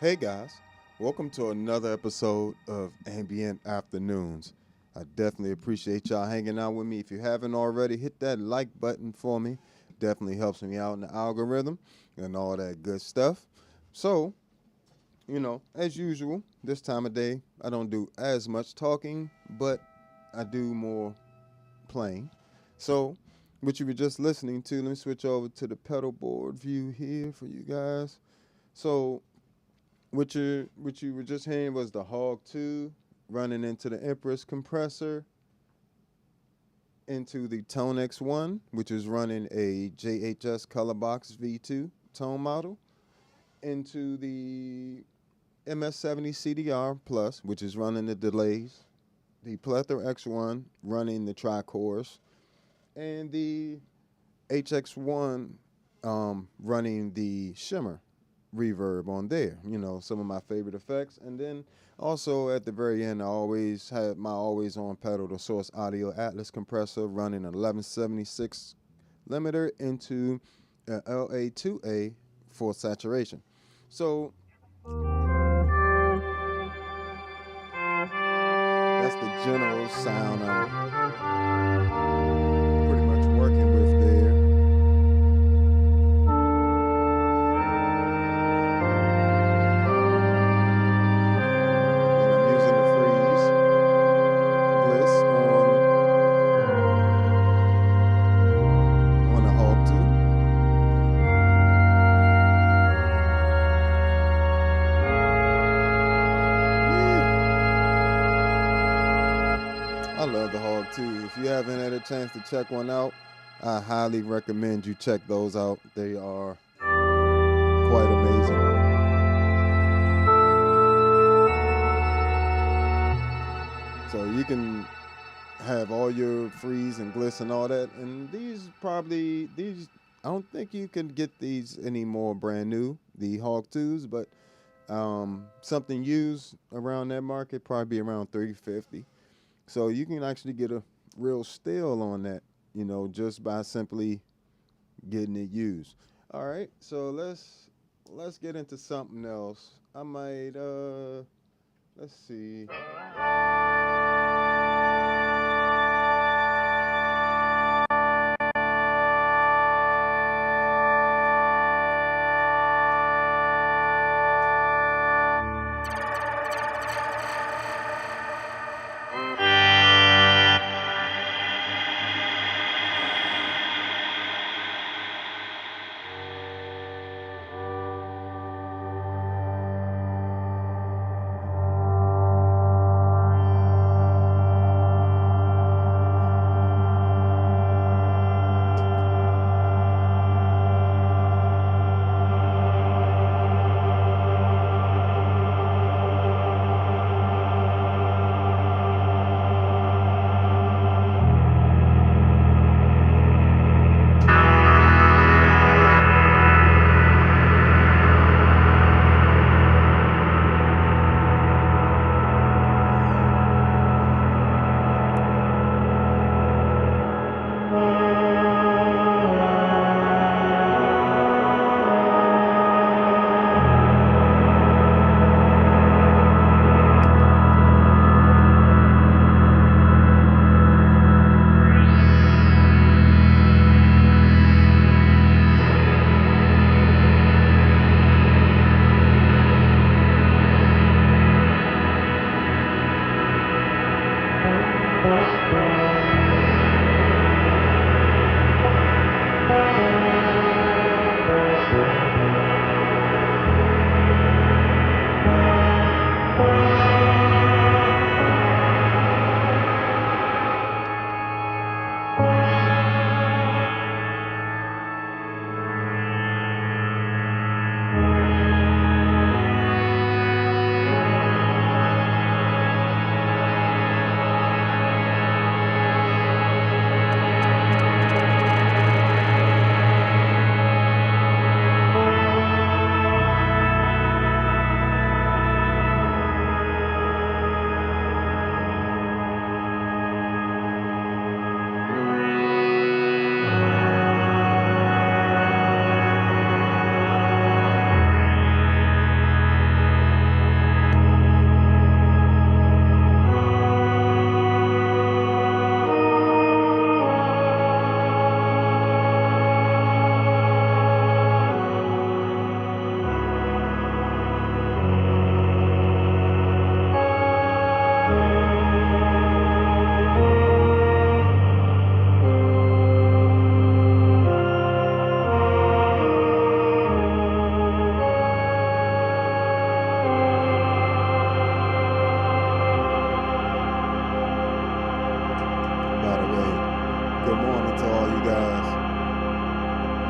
Hey guys, welcome to another episode of Ambient Afternoons. I definitely appreciate y'all hanging out with me. If you haven't already, hit that like button for me. Definitely helps me out in the algorithm and all that good stuff. So, as usual, this time of day, I don't do as much talking, but I do more playing. So, what you were just listening to, let me switch over to the pedal board view here for you guys. So, what you were just hearing was the Hog 2 running into the Empress compressor, into the ToneX 1, which is running a JHS Colorbox V2 tone model, into the MS-70 CDR Plus, which is running the delays, the Plethora X1 running the tri-chorus, and the HX1 running the shimmer reverb on there. Some of my favorite effects. And then also at the very end, I always had my always on pedal, the Source Audio Atlas compressor running an 1176 limiter into an LA2A for saturation. So that's the general sound I'm pretty much working with there. And I'm using the freeze bliss on the Hog 2. I love the Hog 2. If you haven't had a chance to check one out, I highly recommend you check those out. They are quite amazing. So you can have all your freeze and gliss and all that. And these, I don't think you can get these anymore brand new, the Hog 2s, but something used around that market probably be around $30-$50. So you can actually get a real steal on that, just by simply getting it used. All right, so let's get into something else. I might let's see.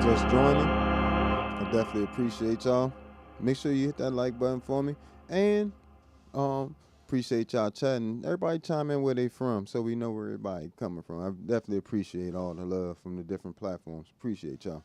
just joining, I definitely appreciate y'all. Make sure you hit that like button for me. And appreciate y'all chatting. Everybody chime in where they from so we know where everybody coming from. I definitely appreciate all the love from the different platforms. Appreciate y'all.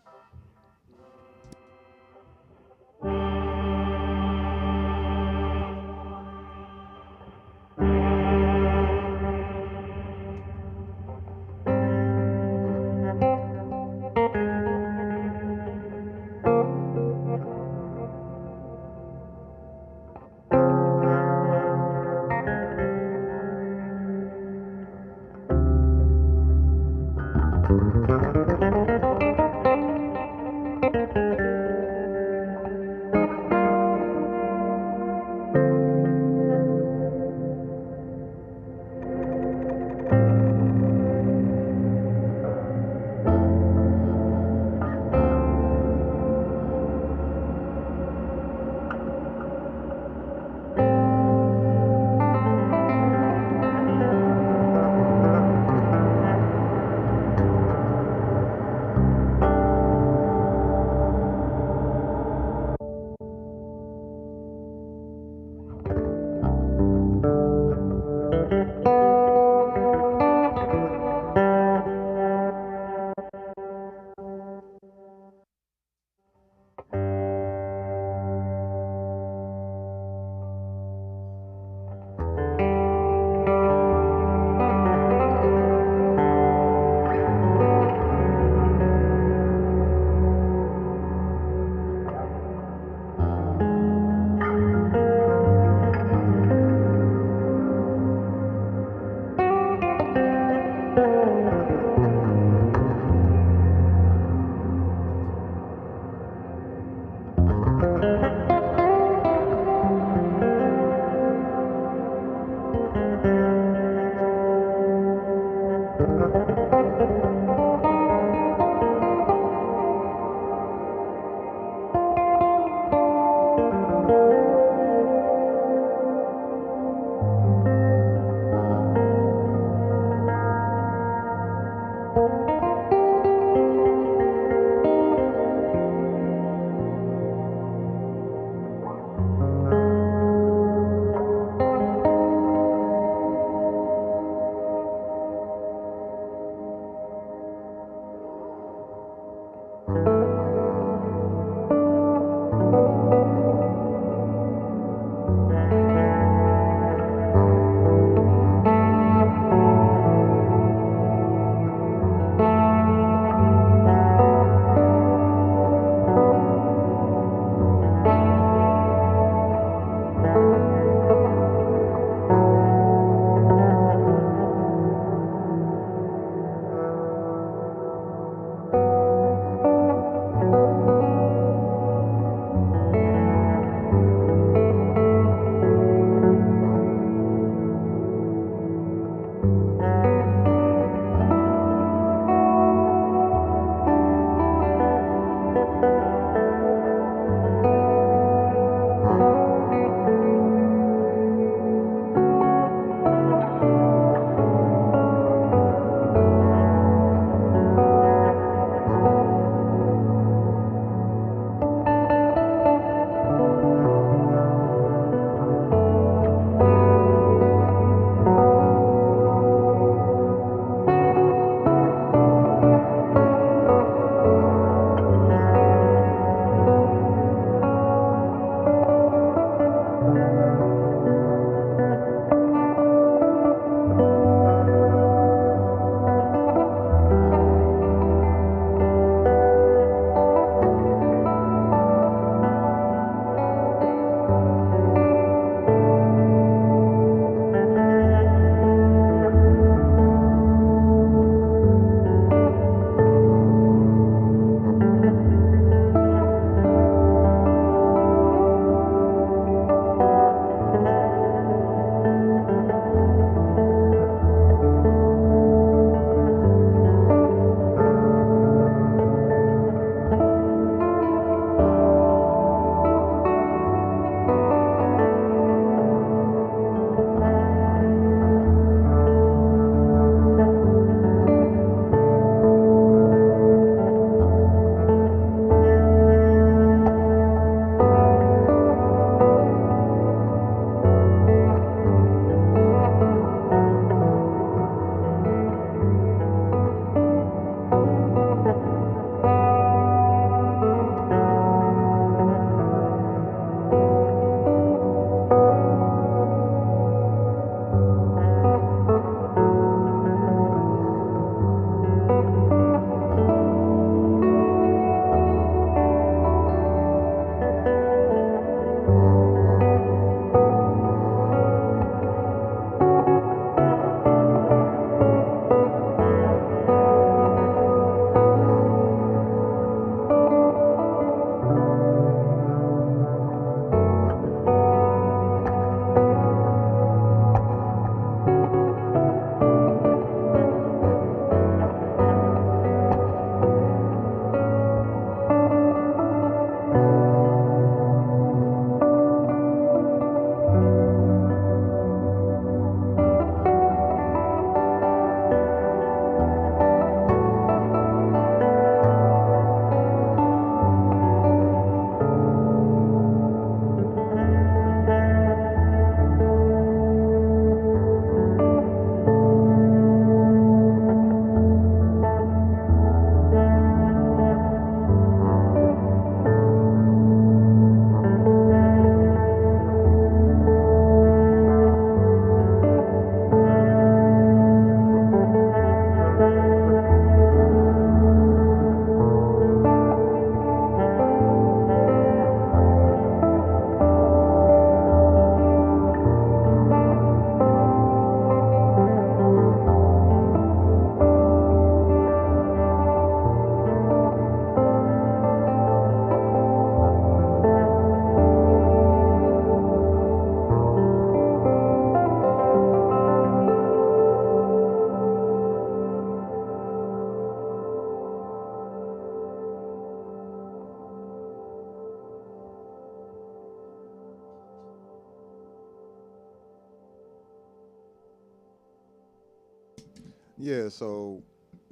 Yeah, so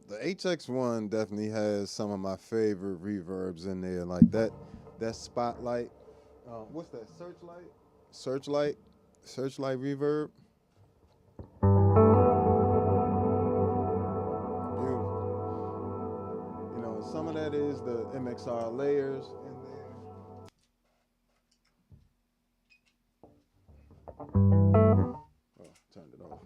the HX1 definitely has some of my favorite reverbs in there, like that spotlight. What's that? Searchlight, searchlight reverb. Beautiful. You know, some of that is the MXR layers in there. Oh, turned it off.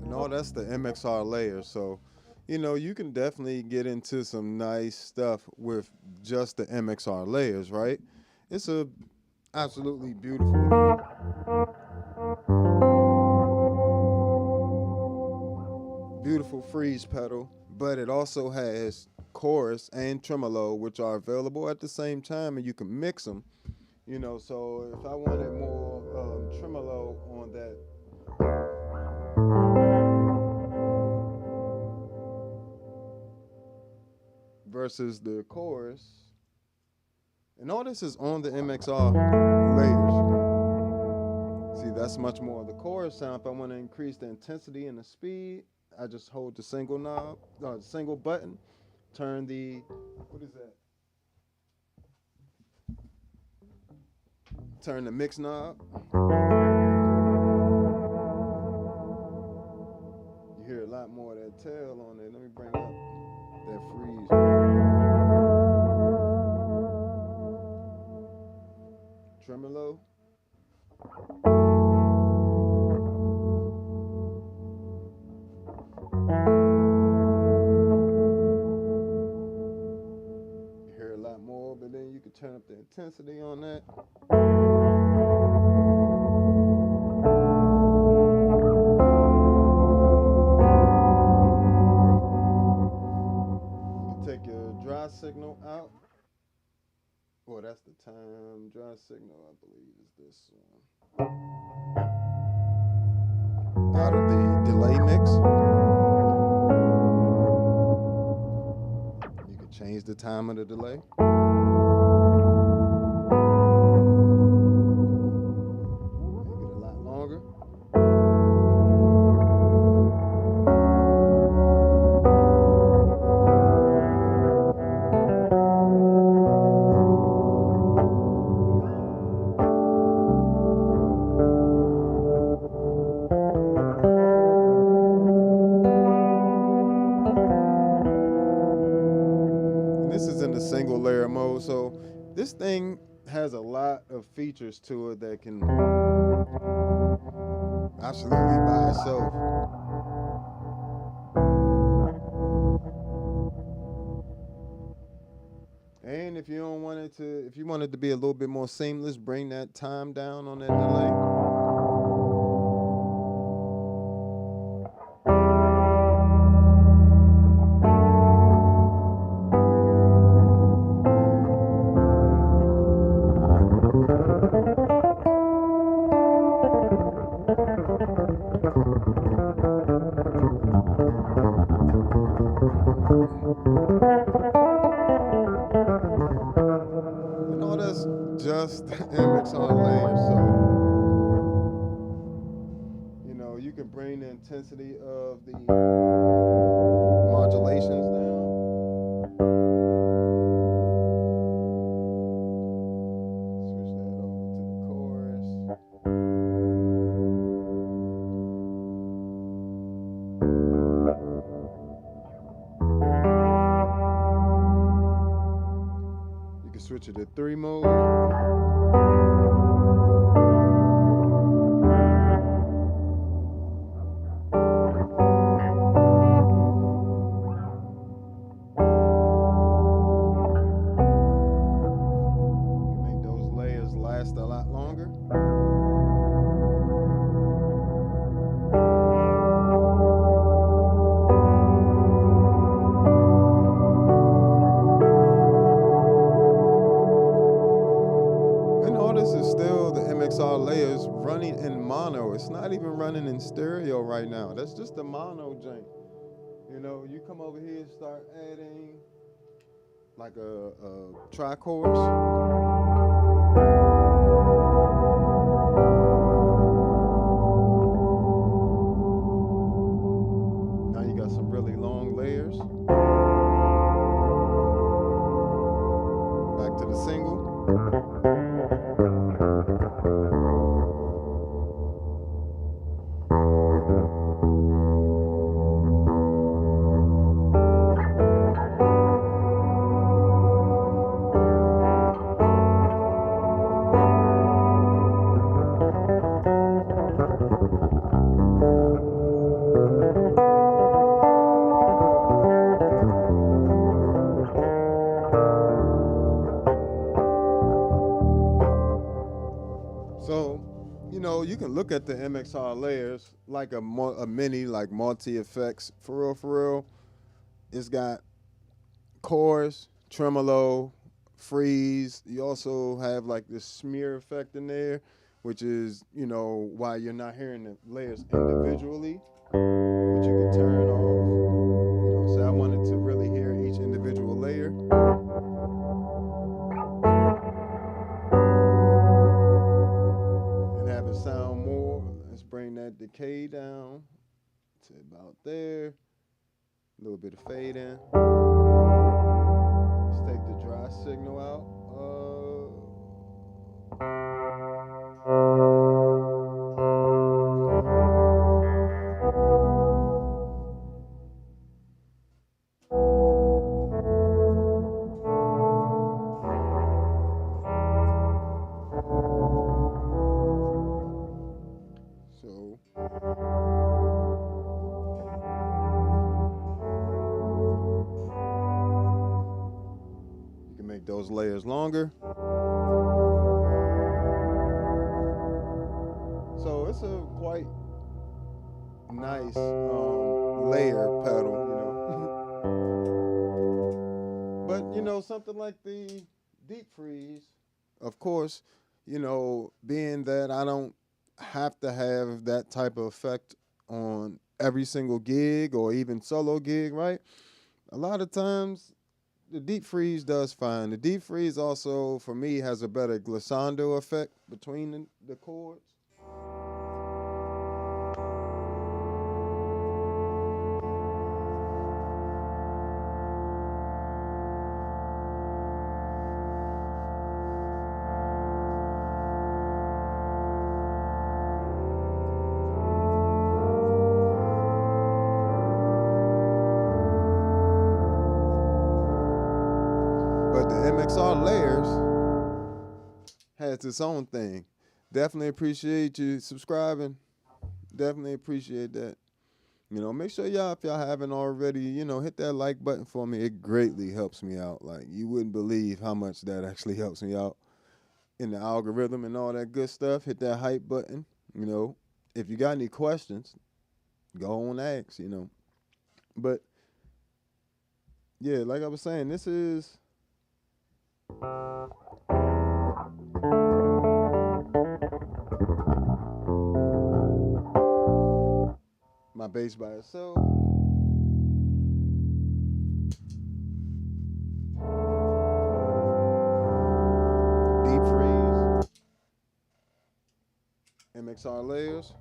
And all that's the MXR layer. So, you know, you can definitely get into some nice stuff with just the MXR layers, right? It's a absolutely beautiful freeze pedal, but it also has chorus and tremolo, which are available at the same time, and you can mix them. You know, so if I wanted more tremolo on that versus the chorus, and all this is on the MXR layers. See, that's much more of the chorus sound. If I want to increase the intensity and the speed, I just hold the single knob, single button, turn the, what is that? Turn the mix knob. You hear a lot more of that tail on it. Let me bring up that freeze. Tremolo. You hear a lot more, but then you can turn up the intensity on that. Take your dry signal out. Well, that's the time. Dry signal, I believe, is this one. Out of the delay mix. You can change the time of the delay. Make it a lot longer. This is in the single layer mode, so this thing has a lot of features to it that can absolutely by itself. And if you don't want it to, if you want it to be a little bit more seamless, bring that time down on that delay. And all that's just MXR layers, so you know you can bring the intensity of the modulations down. Switch that over to the chorus. You can switch it to 3 mode. not even running in stereo right now. That's just a mono joint. You know, you come over here and start adding like a tri-chorus. Now you got some really long layers. Back to the single. So, you know, you can look at the MXR layers like a mini, like multi-effects. For real. It's got chorus, tremolo, freeze. You also have like this smear effect in there, which is, you know, why you're not hearing the layers individually, which you can turn off. You know, so I wanted to really hear each individual layer. And have it sound more. Let's bring that decay down to about there. A little bit of fade in. Let's take the dry signal out. So you can make those layers longer. So it's a quite nice layer pedal, you know. But, you know, something like the deep freeze, of course, you know, being that I don't have to have that type of effect on every single gig or even solo gig, right? A lot of times the deep freeze does fine. The deep freeze also, for me, has a better glissando effect between the chords. But the MXR layers has its own thing. Definitely appreciate you subscribing. Definitely appreciate that. You know, make sure y'all, if y'all haven't already, you know, hit that like button for me. It greatly helps me out. Like, you wouldn't believe how much that actually helps me out in the algorithm and all that good stuff. Hit that hype button. You know, if you got any questions, go on ask, you know. But, yeah, like I was saying, this is my bass by itself. Deep freeze. MXR layers.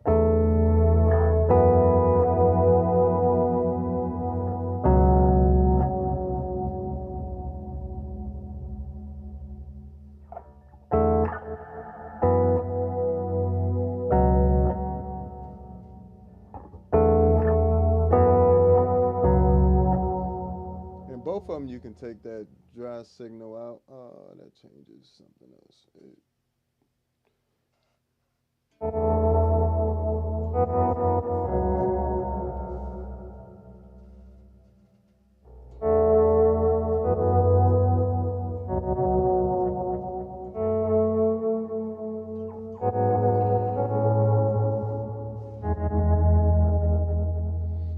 Both of them, you can take that dry signal out. That changes something else.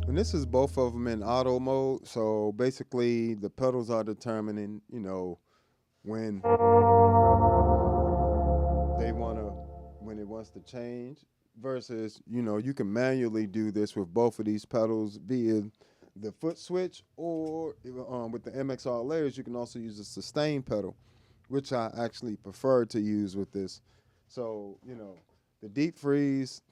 And this is both of them in auto mode. So basically, the pedals are determining, you know, when it wants to change. versus, you can manually do this with both of these pedals via the foot switch, or with the MXR layers, you can also use a sustain pedal, which I actually prefer to use with this. So, the deep freeze,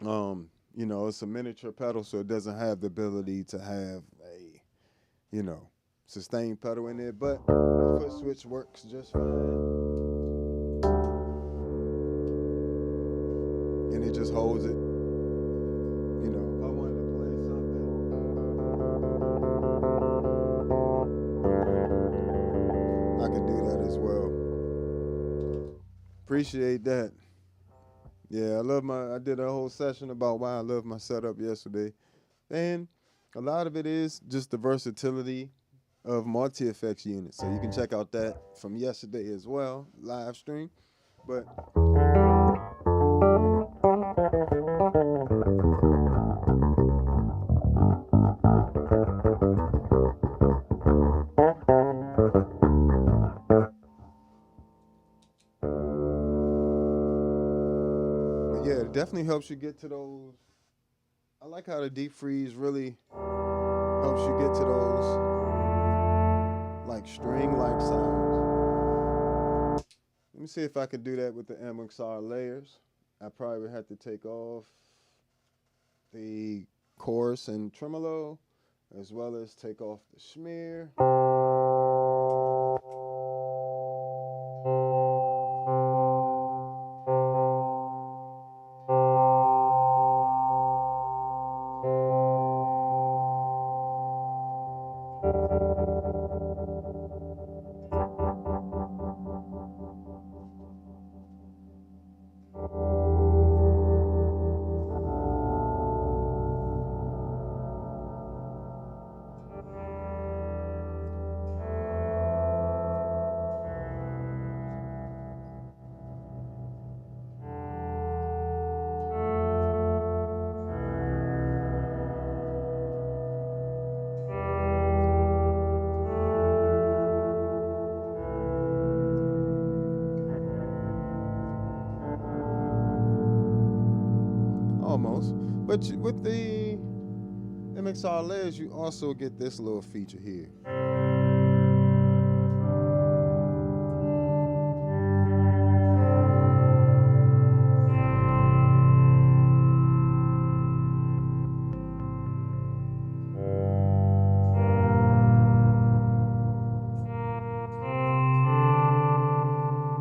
it's a miniature pedal, so it doesn't have the ability to have a, sustain pedal in it, but the foot switch works just fine. And it just holds it. If I wanted to play something, I can do that as well. Appreciate that. Yeah, I did a whole session about why I love my setup yesterday. And a lot of it is just the versatility of multi-effects units. So you can check out that from yesterday as well, live stream. But yeah, it definitely helps you get to those. I like how the deep freeze really helps you get to those like string-like sounds. Let me see if I can do that with the MXR layers. I probably would have to take off the chorus and tremolo, as well as take off the smear. Almost. But with the MXR layers, you also get this little feature here.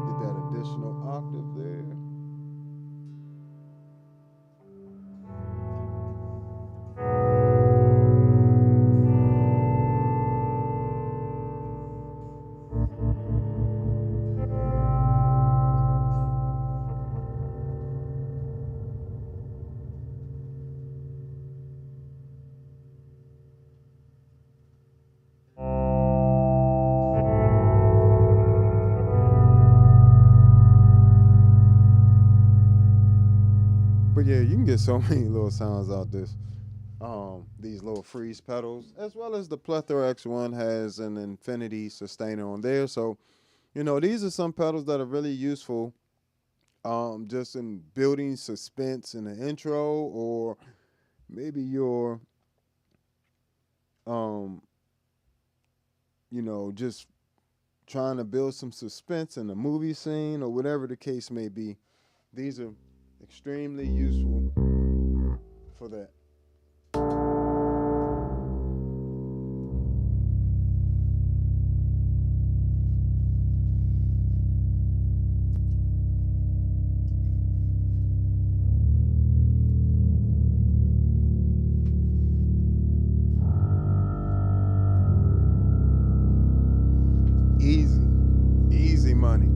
Get that additional octave there. But yeah, you can get so many little sounds out this. These little freeze pedals, as well as the Plethora X1 has an infinity sustainer on there. So, these are some pedals that are really useful just in building suspense in the intro, or maybe you're, just trying to build some suspense in a movie scene or whatever the case may be. These are extremely useful for that. Easy money.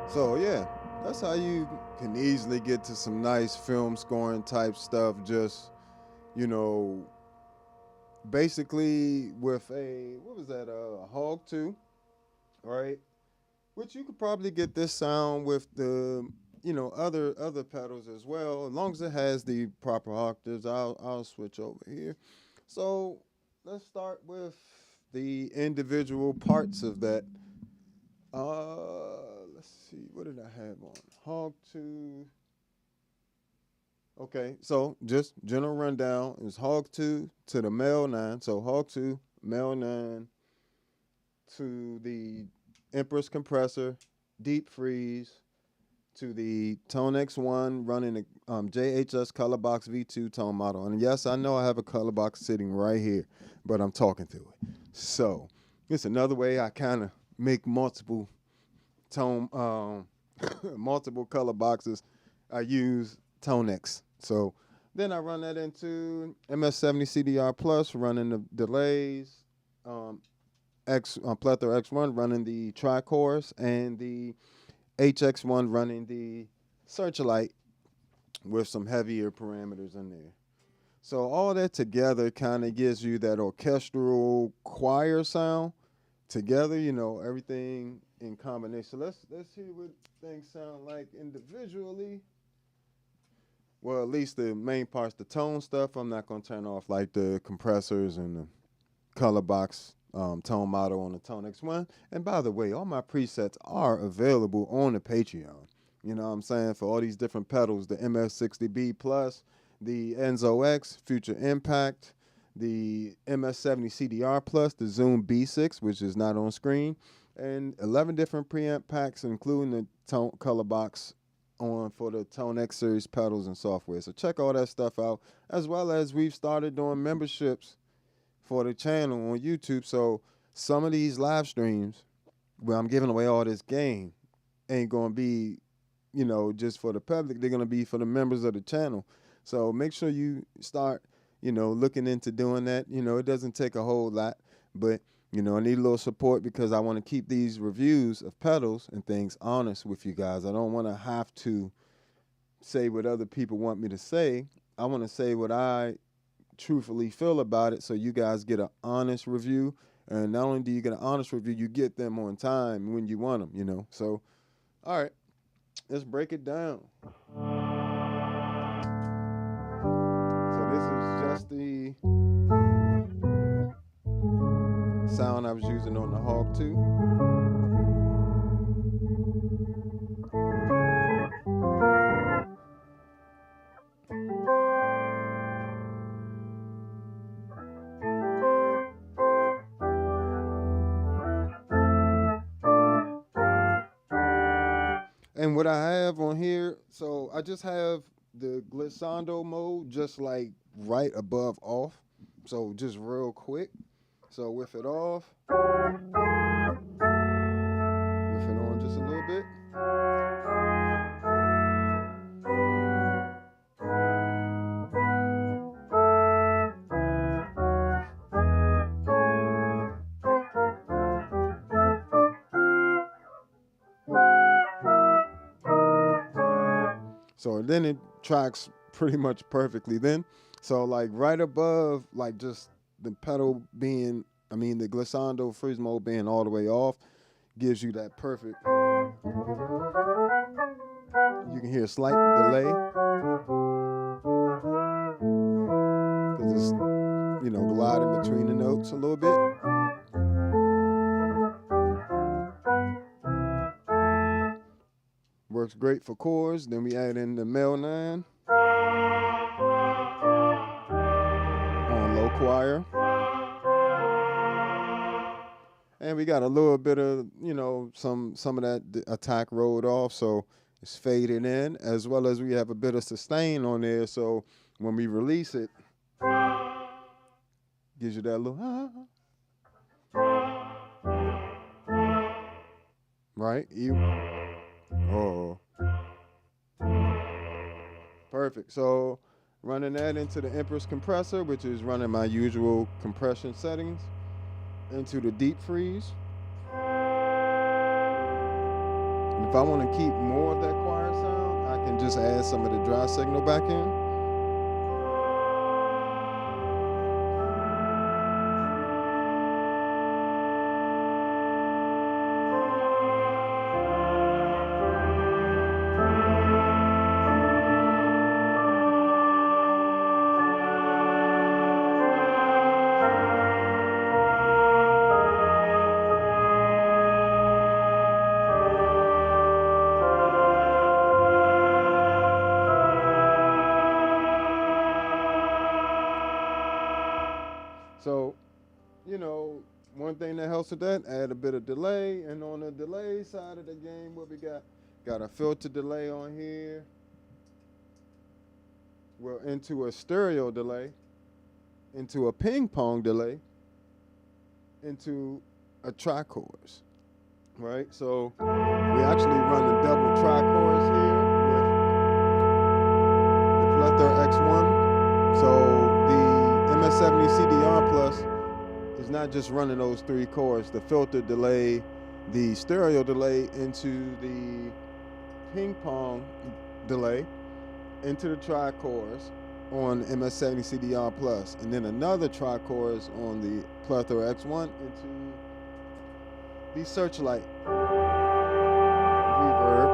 So yeah, that's how you can easily get to some nice film scoring type stuff. Just, you know, basically with a, what was that, a Hog 2, right? Which you could probably get this sound with the, other pedals as well, as long as it has the proper octaves. I'll switch over here. So let's start with the individual parts of that. Let's see, what did I have on? Hog 2. Okay, so just general rundown is Hog 2 to the Mel 9. So Hog 2, Mel 9 to the Empress compressor, deep freeze to the ToneX 1 running the JHS Color Box V2 tone model. And yes, I know I have a color box sitting right here, but I'm talking through it. So it's another way I kind of make multiple tone, multiple color boxes. I use ToneX. So then I run that into MS-70 CDR Plus, running the delays, Plethora X1 running the tri-chorus, and the HX1 running the Searchlight with some heavier parameters in there. So all that together kind of gives you that orchestral choir sound together, everything in combination. So let's hear what things sound like individually. Well, at least the main parts, the tone stuff, I'm not going to turn off, like the compressors and the color box tone model on the ToneX one. And by the way, all my presets are available on the Patreon. You know what I'm saying? For all these different pedals, the MS-60B Plus, the Enzo X, Future Impact, the MS-70 CDR Plus, the Zoom B6, which is not on screen, and 11 different preamp packs, including the tone color box on for the ToneX series pedals and software. So check all that stuff out, as well as we've started doing memberships for the channel on YouTube. So some of these live streams where I'm giving away all this game ain't gonna be, just for the public. They're gonna be for the members of the channel. So make sure you start, looking into doing that. It doesn't take a whole lot, but I need a little support because I want to keep these reviews of pedals and things honest with you guys. I don't want to have to say what other people want me to say. I want to say what I truthfully feel about it, so you guys get an honest review. And not only do you get an honest review, you get them on time when you want them, So, all right, let's break it down. So this is just the sound I was using on the Hog 2. And what I have on here, so I just have the glissando mode just like right above off. So just real quick. So with it off, with it on just a little bit. So then it tracks pretty much perfectly then. So like right above, like just the pedal being, the glissando freeze mode being all the way off, gives you that perfect. You can hear a slight delay because it's, gliding between the notes a little bit. Works great for chords. Then we add in the Mel 9 on low choir. And we got a little bit of, some of that attack rolled off, so it's faded in, as well as we have a bit of sustain on there, so when we release it, gives you that little right? Oh. Perfect. So running that into the Empress compressor, which is running my usual compression settings, into the deep freeze. And if I want to keep more of that choir sound, I can just add some of the dry signal back in. So, you know, one thing that helps with that, add a bit of delay. And on the delay side of the game, what we got? Got a filter delay on here. We're into a stereo delay, into a ping pong delay, into a tri-chorus, right? So we actually run the double tri-chorus here with the Plethora X1. So the MS-70 CDR Plus is not just running those 3 chords, the filter delay, the stereo delay into the ping pong delay, into the tri-chorus on MS-70 CDR Plus, and then another tri-chorus on the Plethora X1 into the Searchlight reverb.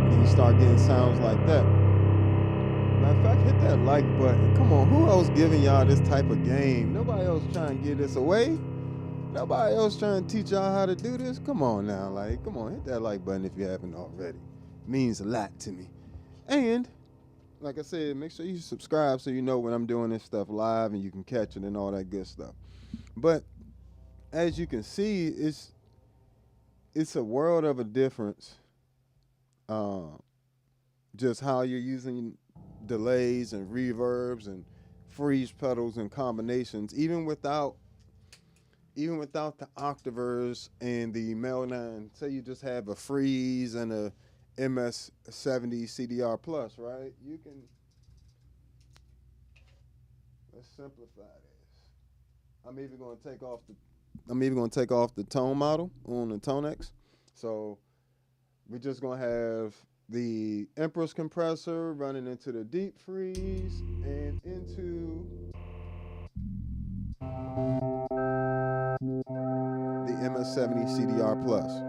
And you start getting sounds like that. Matter of fact, hit that like button. Come on, who else giving y'all this type of game? Nobody else trying to give this away. Nobody else trying to teach y'all how to do this. Come on now, like, come on, hit that like button if you haven't already. It means a lot to me. And like I said, make sure you subscribe so you know when I'm doing this stuff live and you can catch it and all that good stuff. But as you can see, it's a world of a difference. Just how you're using delays and reverbs and freeze pedals and combinations, even without the octavers and the Mel9. Say you just have a freeze and a MS-70 CDR Plus, right? You can, let's simplify this. I'm even going to take off the tone model on the ToneX. So we're just going to have the Empress compressor running into the deep freeze and into the MS-70 CDR Plus.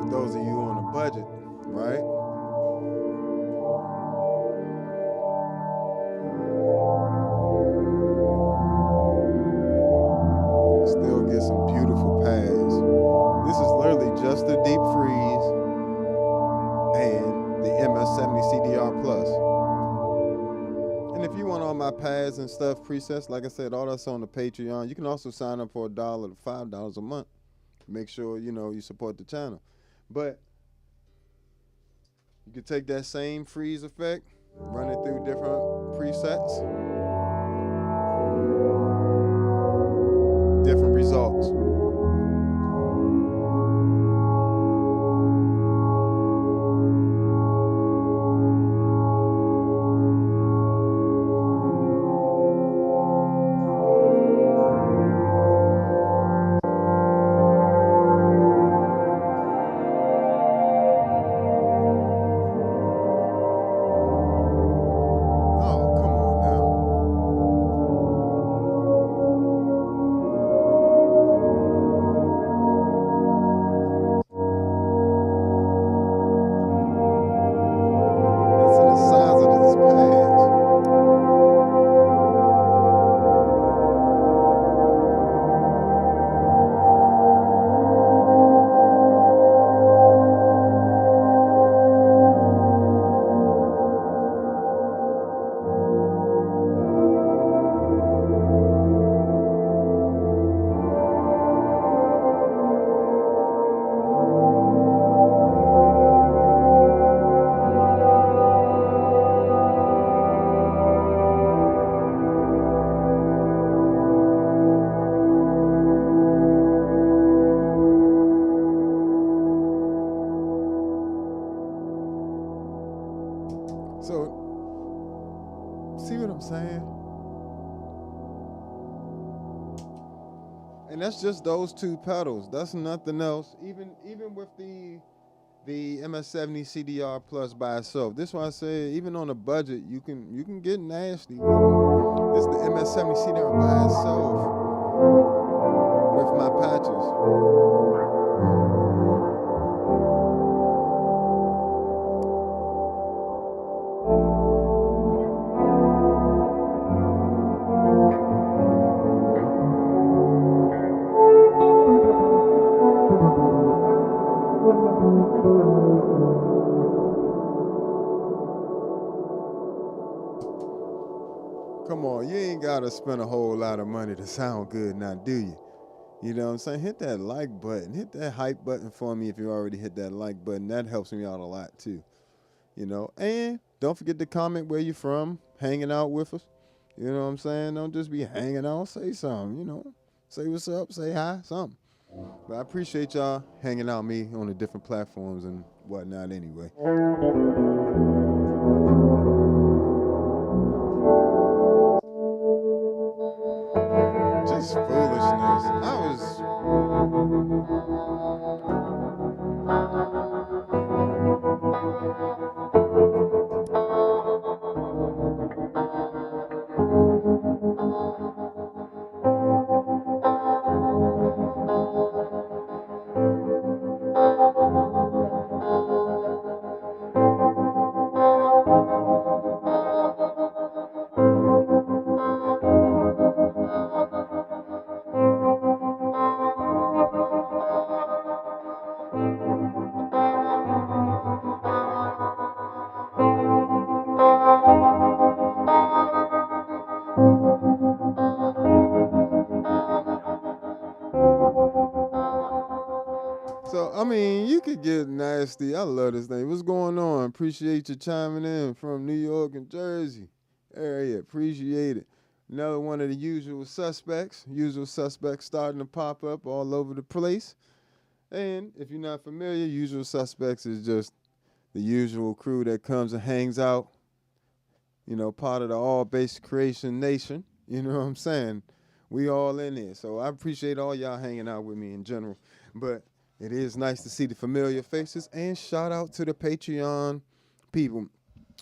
For those of you on a budget, right? Still get some beautiful pads. This is literally just the deep freeze and the MS-70 CDR Plus. And if you want all my pads and stuff, presets, like I said, all that's on the Patreon. You can also sign up for $1 to $5 a month. Make sure, you know, you support the channel. But you can take that same freeze effect, run it through different presets, different results. that's just those two pedals. That's nothing else. Even with the MS-70 CDR Plus by itself. This is why I say even on a budget you can get nasty with them. This is the MS-70 CDR by itself with my patches. Come on, you ain't gotta spend a whole lot of money to sound good now, do you? You know what I'm saying? Hit that like button. Hit that hype button for me if you already hit that like button. That helps me out a lot too. You know, and don't forget to comment where you're from, hanging out with us. You know what I'm saying? Don't just be hanging out. Say something, you know. Say what's up, say hi, something. But I appreciate y'all hanging out with me on the different platforms and whatnot anyway. Just foolishness. I was... So, I mean, you could get nasty. I love this thing. What's going on? Appreciate you chiming in from New York and Jersey area. Appreciate it. Another one of the usual suspects. Usual suspects starting to pop up all over the place. And if you're not familiar, Usual Suspects is just the usual crew that comes and hangs out. You know, part of the All Bass Creation Nation. You know what I'm saying? We all in there. So I appreciate all y'all hanging out with me in general. But it is nice to see the familiar faces, and shout out to the Patreon people.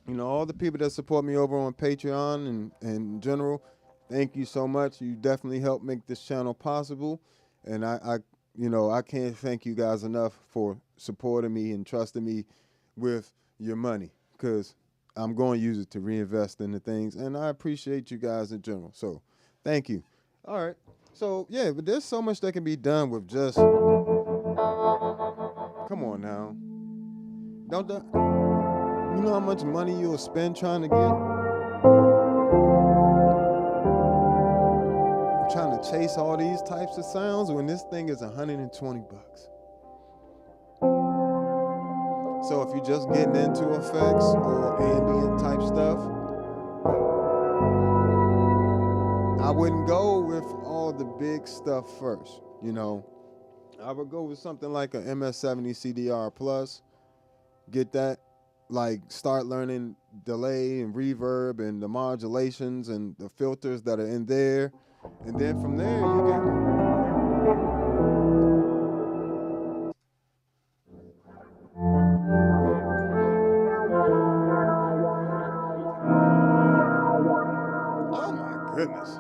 You know, all the people that support me over on Patreon and in general, thank you so much. You definitely help make this channel possible. And I can't thank you guys enough for supporting me and trusting me with your money, because I'm going to use it to reinvest in the things, and I appreciate you guys in general. So thank you. All right. So, yeah, but there's so much that can be done with just... Come on now. You know how much money you'll spend trying to chase all these types of sounds when this thing is $120. So if you're just getting into effects or ambient type stuff, I wouldn't go with all the big stuff first, you know. I would go with something like a MS-70 CDR Plus. Get that, like start learning delay and reverb and the modulations and the filters that are in there. And then from there you can... Oh my goodness.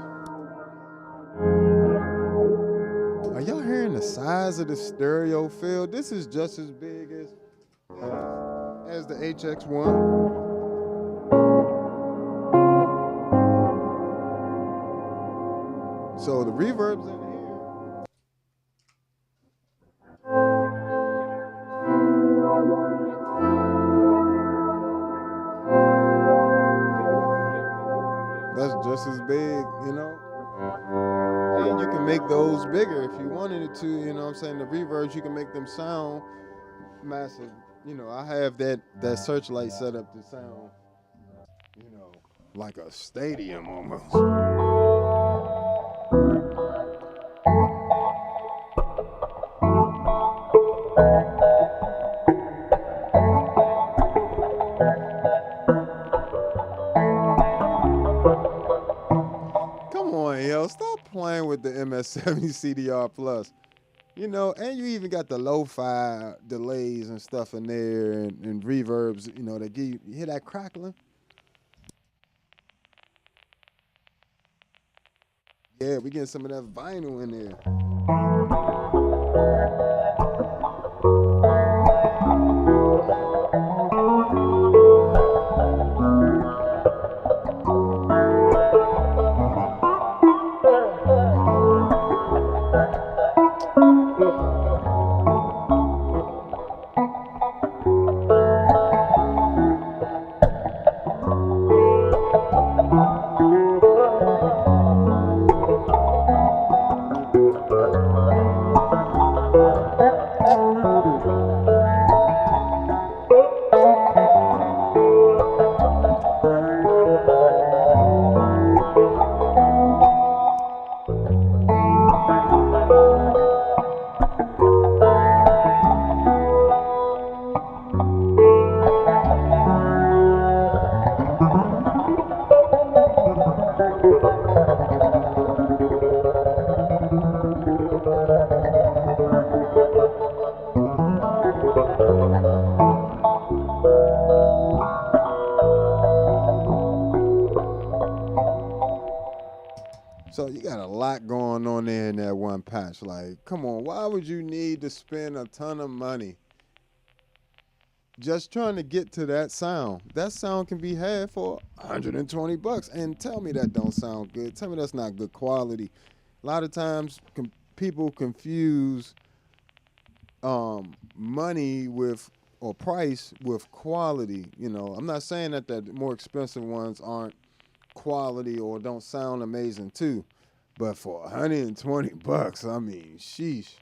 Are y'all hearing the size of the stereo field? This is just as big as the HX1. So the reverb's in here. That's just as big, you know. And you can make those bigger if you wanted it to, you know what I'm saying? The reverbs, you can make them sound massive. You know, I have that searchlight set up to sound, you know, like a stadium almost. Come on, yo, stop playing with the MS-70 CDR Plus. You know, and you even got the lo-fi delays and stuff in there and reverbs, you know, that give you hear that crackling? Yeah, we getting some of that vinyl in there. So you got a lot going on there in that one patch. Like, come on, why would you need to spend a ton of money just trying to get to that sound? That sound can be had for $120. And tell me that don't sound good. Tell me that's not good quality. A lot of times people confuse money with or price with quality. You know, I'm not saying that the more expensive ones aren't quality or don't sound amazing too, but for $120, I mean, sheesh,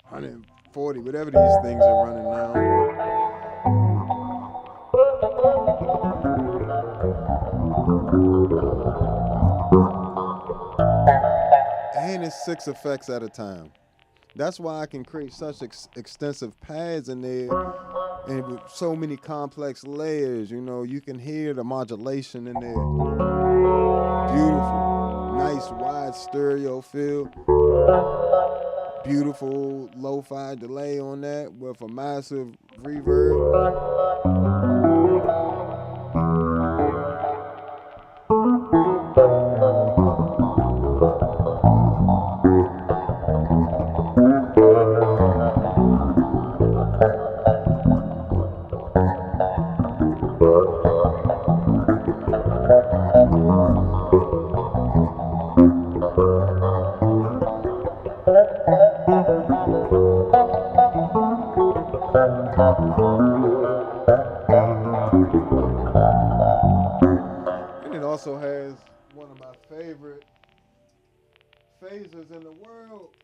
140, whatever these things are running now. And it's 6 effects at a time. That's why I can create such extensive pads in there and with so many complex layers. You know, you can hear the modulation in there. Beautiful, nice wide stereo feel. Beautiful lo-fi delay on that with a massive reverb. And it also has one of my favorite phasers in the world.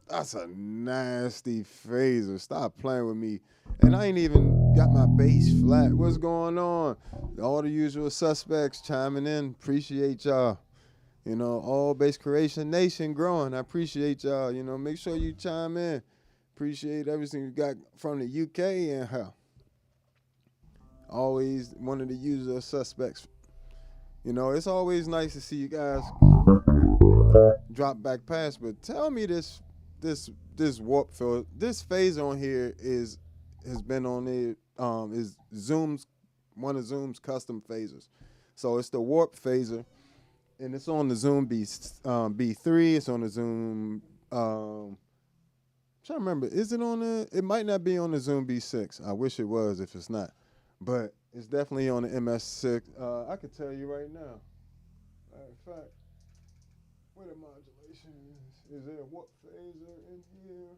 That's a nasty phaser. Stop playing with me. And I ain't even got my bass flat. What's going on? All the usual suspects chiming in. Appreciate y'all. You know, all Bass Creation Nation growing. I appreciate y'all. You know, make sure you chime in. Appreciate everything you got from the UK and hell. Always one of the usual suspects. You know, it's always nice to see you guys drop back past, but tell me this warp filter, this phaser on here has been on there, is one of Zoom's custom phasers. So it's the warp phaser, and it's on the Zoom B3. It's on the Zoom. I'm trying to remember. Is it on the? It might not be on the Zoom B6. I wish it was. If it's not, but it's definitely on the MS6. I could tell you right now. Matter of fact, where the modulation is there a warp phaser in here?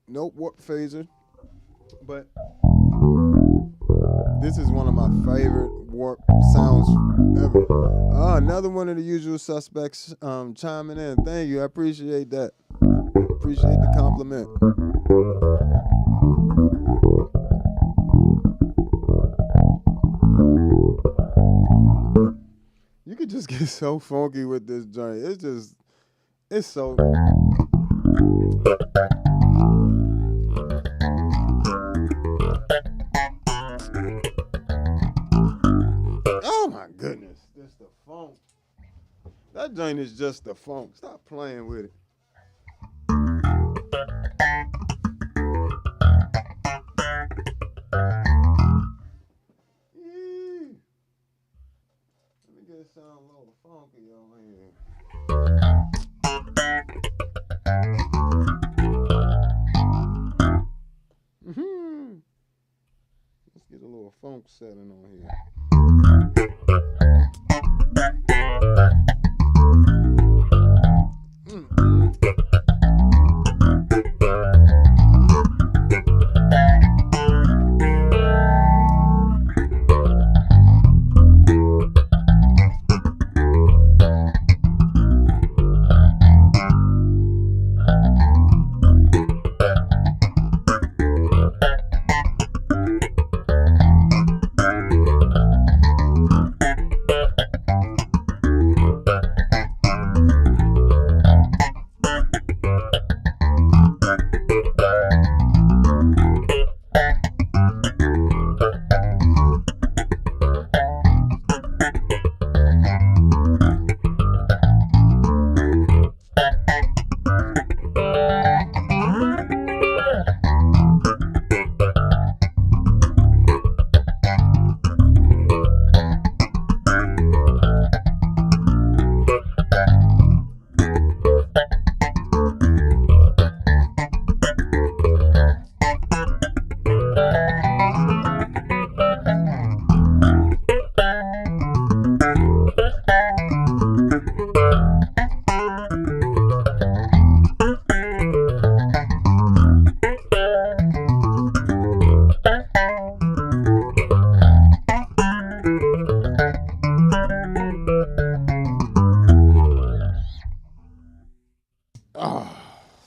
Nope, warp phaser. But this is one of my favorite warp sounds ever. Another one of the usual suspects chiming in. Thank you, I appreciate that. Appreciate the compliment. You could just get so funky with this joint. It's so. Oh my goodness, this the funk. That joint is just the funk. Stop playing with it. It sound a little funky on here. Let's get a little funk setting on here.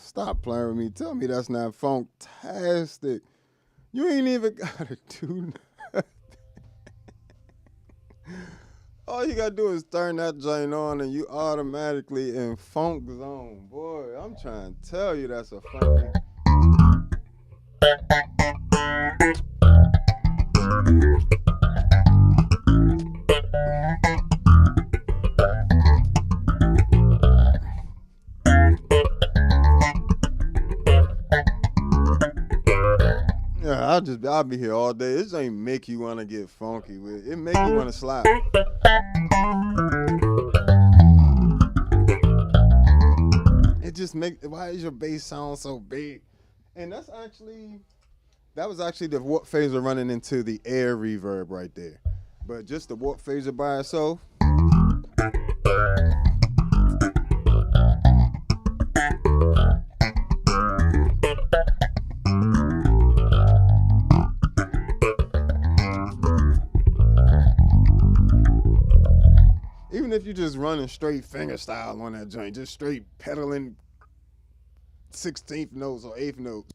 Stop playing with me. Tell me that's not funktastic. You ain't even gotta do nothing. All you gotta do is turn that joint on and you automatically in funk zone. Boy, I'm trying to tell you that's a funky. Yeah, I'll be here all day. This ain't make you want to get funky with it. It make you want to slap. It just why is your bass sound so big? And that was actually the warp phaser running into the air reverb right there. But just the warp phaser by itself. Even if you just running straight finger style on that joint, just straight pedaling 16th notes or 8th notes.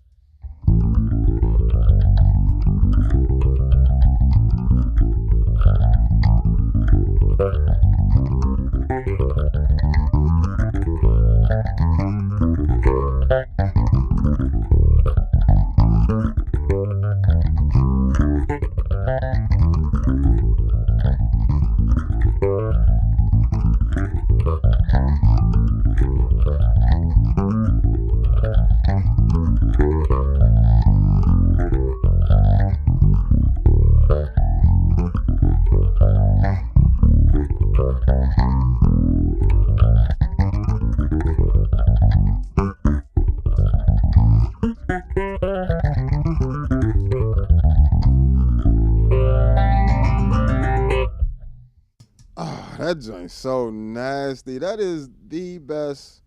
That joint's so nasty. That is the best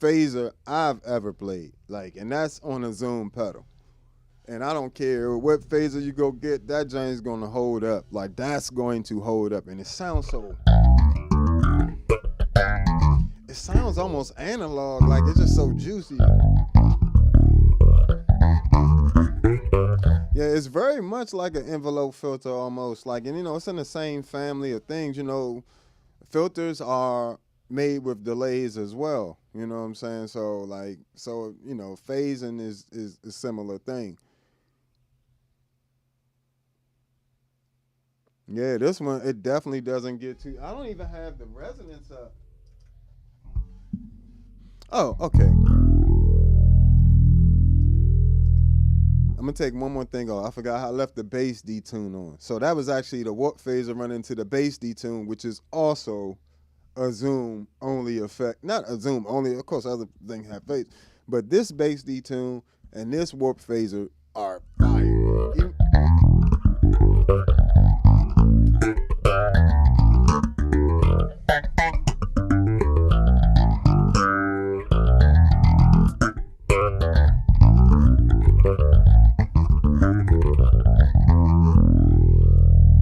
phaser I've ever played. And that's on a Zoom pedal. And I don't care what phaser you go get, that joint's gonna hold up. That's going to hold up. And it sounds it sounds almost analog, it's just so juicy. Yeah, it's very much like an envelope filter almost. Like, and it's in the same family of things. Filters are made with delays as well. You know what I'm saying? So like, phasing is a similar thing. Yeah, this one it definitely doesn't get too. I don't even have the resonance up. Oh, okay. I'm gonna take one more thing off. I forgot how I left the bass detune on. So that was actually the warp phaser running to the bass detune, which is also a zoom only effect. Not a zoom only, of course other things have phase. But this bass detune and this warp phaser are fire.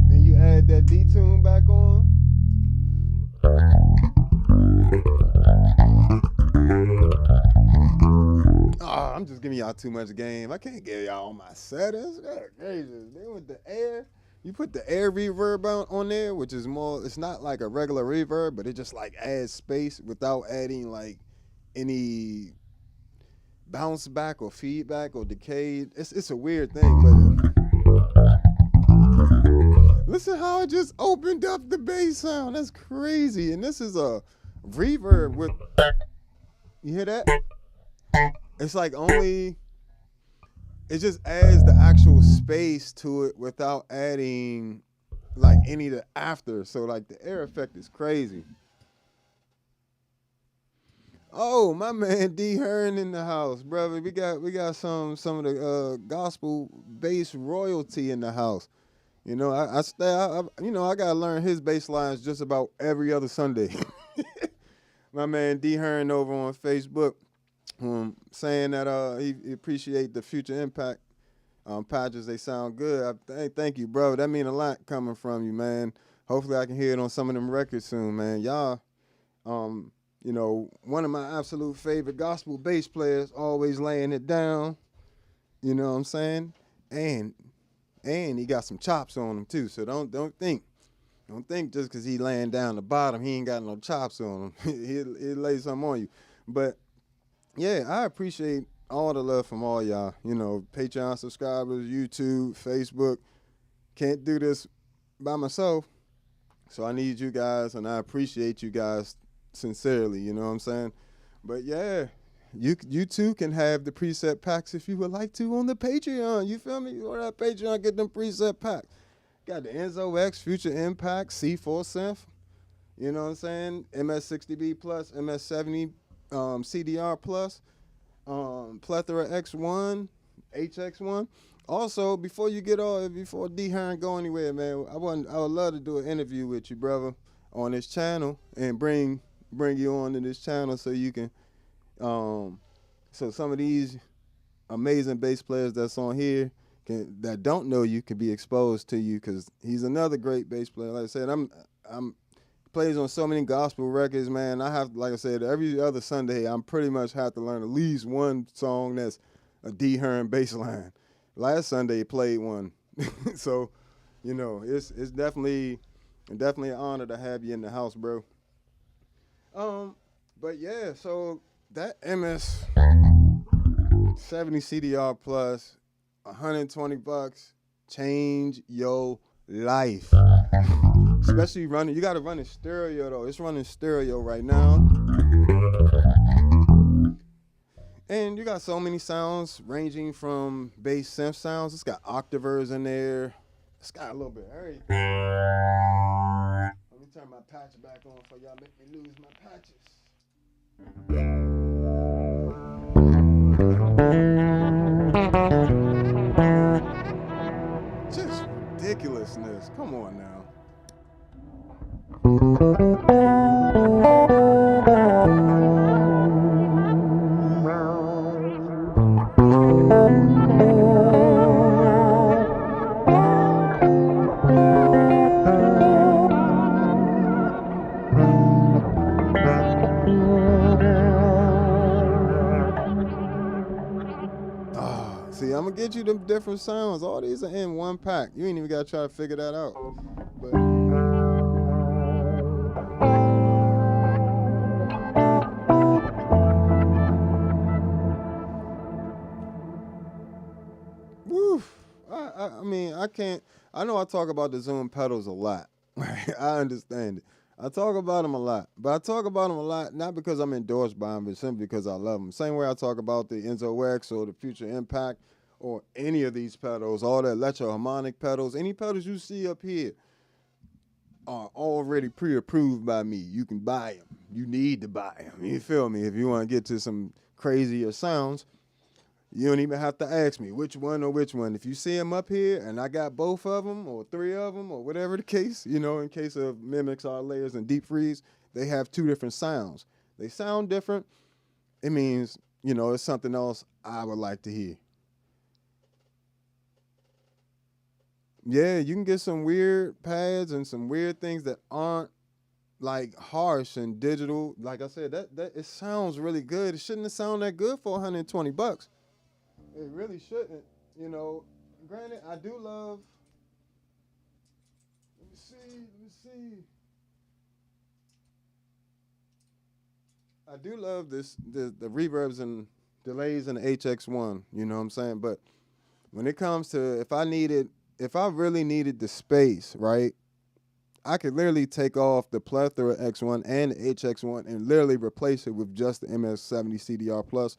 Then you add that detune back on. Oh, I'm just giving y'all too much game. I can't give y'all all my settings. Then with the air, you put the air reverb on there, which is more, it's not like a regular reverb, but it just like adds space without adding like any bounce back or feedback or decay. It's a weird thing, but listen how I just opened up the bass sound. That's crazy. And this is a reverb with, you hear that? It's like only, it just adds the actual space to it without adding like any of the after. So like the air effect is crazy. Oh, my man D Hearn in the house, brother. We got some of the gospel bass royalty in the house. I gotta learn his bass lines just about every other Sunday. My man D Hearn over on Facebook. Saying that he appreciate the Future Impact patches. They sound good. Thank you, bro. That mean a lot coming from you, man. Hopefully I can hear it on some of them records soon, man. Y'all, one of my absolute favorite gospel bass players, always laying it down. You know what I'm saying? And he got some chops on him too. So don't think just because he laying down the bottom, he ain't got no chops on him. he'll lay something on you. But yeah, I appreciate all the love from all y'all. Patreon subscribers, YouTube, Facebook. Can't do this by myself. So I need you guys, and I appreciate you guys sincerely, you know what I'm saying? But yeah, you too can have the preset packs if you would like to on the Patreon. You feel me? You go to that Patreon, get them preset packs. Got the Enzo X, Future Impact, C4 Synth. You know what I'm saying? MS-60B plus, MS-70 CDR plus, Plethora X1, HX1. Also, before D Hearn go anywhere, man, I would love to do an interview with you, brother, on this channel and bring you on to this channel so you can, so some of these amazing bass players that's on here that don't know you can be exposed to you, because he's another great bass player. Like I said, I'm plays on so many gospel records, man. I have, like I said, every other Sunday, I'm pretty much have to learn at least one song that's a D Hearn bass line. Last Sunday, he played one. So, it's definitely an honor to have you in the house, bro. But yeah, so that MS-70 CDR plus, $120, change your life. Especially you gotta run in stereo though. It's running stereo right now. And you got so many sounds ranging from bass synth sounds. It's got octavers in there. It's got a little bit of everything. Let me turn my patch back on for y'all make me lose my patches. Just ridiculousness. Come on now. See, I'm gonna get you to them different sounds. All these are in one pack. You ain't even got to try to figure that out. But woo, I mean, I can't. I know I talk about the Zoom pedals a lot. I understand it. I talk about them a lot, but I talk about them a lot not because I'm endorsed by them, but simply because I love them. Same way I talk about the Enzo X or the Future Impact or any of these pedals, all the electro-harmonic pedals, any pedals you see up here are already pre-approved by me. You can buy them. You need to buy them. You feel me? If you want to get to some crazier sounds, you don't even have to ask me which one or which one. If you see them up here and I got both of them or three of them or whatever the case, you know, in case of mimics, our layers, and deep freeze, they have two different sounds. They sound different. It means, you know, it's something else I would like to hear. Yeah, you can get some weird pads and some weird things that aren't like harsh and digital. Like I said, that it sounds really good. It shouldn't sound that good for $120. It really shouldn't, you know. Granted, I do love. Let me see. I do love the reverbs and delays in the HX1. You know what I'm saying? But when it comes to if I really needed the space, right? I could literally take off the plethora X1 and the HX1 and literally replace it with just the MS-70 CDR Plus.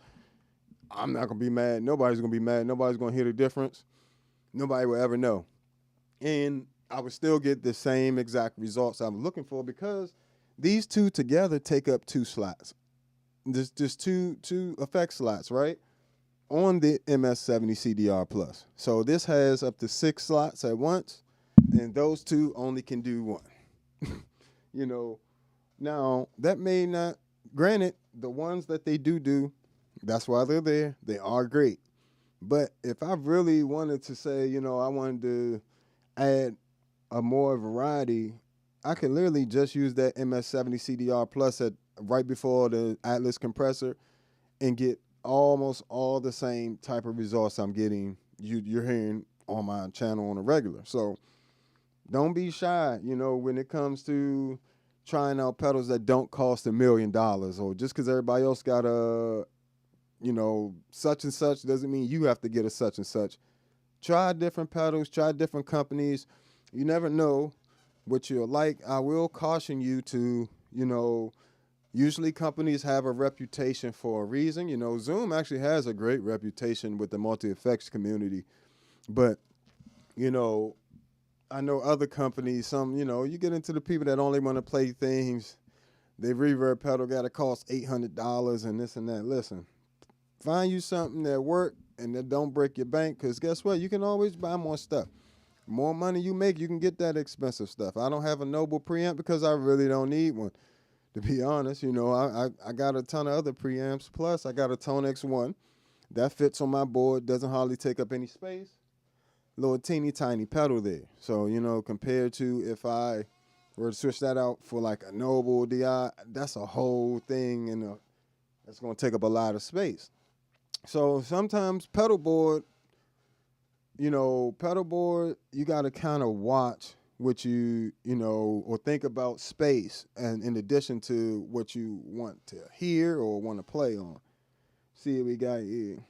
I'm not going to be mad. Nobody's going to be mad. Nobody's going to hear the difference. Nobody will ever know. And I would still get the same exact results I'm looking for because these two together take up two slots. There's just two effect slots, right? On the MS-70 CDR Plus. So this has up to 6 slots at once, and those two only can do one. You know, now that may not, granted, the ones that they do, that's why they're there. They are great. But if I really wanted to say, you know, I wanted to add a more variety, I could literally just use that MS-70 CDR Plus at right before the Atlas compressor and get almost all the same type of results I'm getting, you're hearing on my channel on a regular. So don't be shy, you know, when it comes to trying out pedals that don't cost $1 million, or just because everybody else got a, you know, such and such doesn't mean you have to get a such and such. Try different pedals, try different companies. You never know what you'll like. I will caution you to, you know, usually companies have a reputation for a reason. You know, Zoom actually has a great reputation with the multi-effects community. But, you know, I know other companies, some, you know, you get into the people that only want to play things. Their reverb pedal got to cost $800 and this and that. Listen, find you something that work and that don't break your bank, because guess what? You can always buy more stuff. More money you make, you can get that expensive stuff. I don't have a Noble preamp because I really don't need one. To be honest, you know, I got a ton of other preamps. Plus, I got a ToneX 1 that fits on my board, doesn't hardly take up any space. Little teeny tiny pedal there. So, you know, compared to if I were to switch that out for like a Noble DI, that's a whole thing, and that's going to take up a lot of space. So sometimes pedal board, you got to kind of watch what you know, or think about space, and in addition to what you want to hear or want to play on. See what we got here.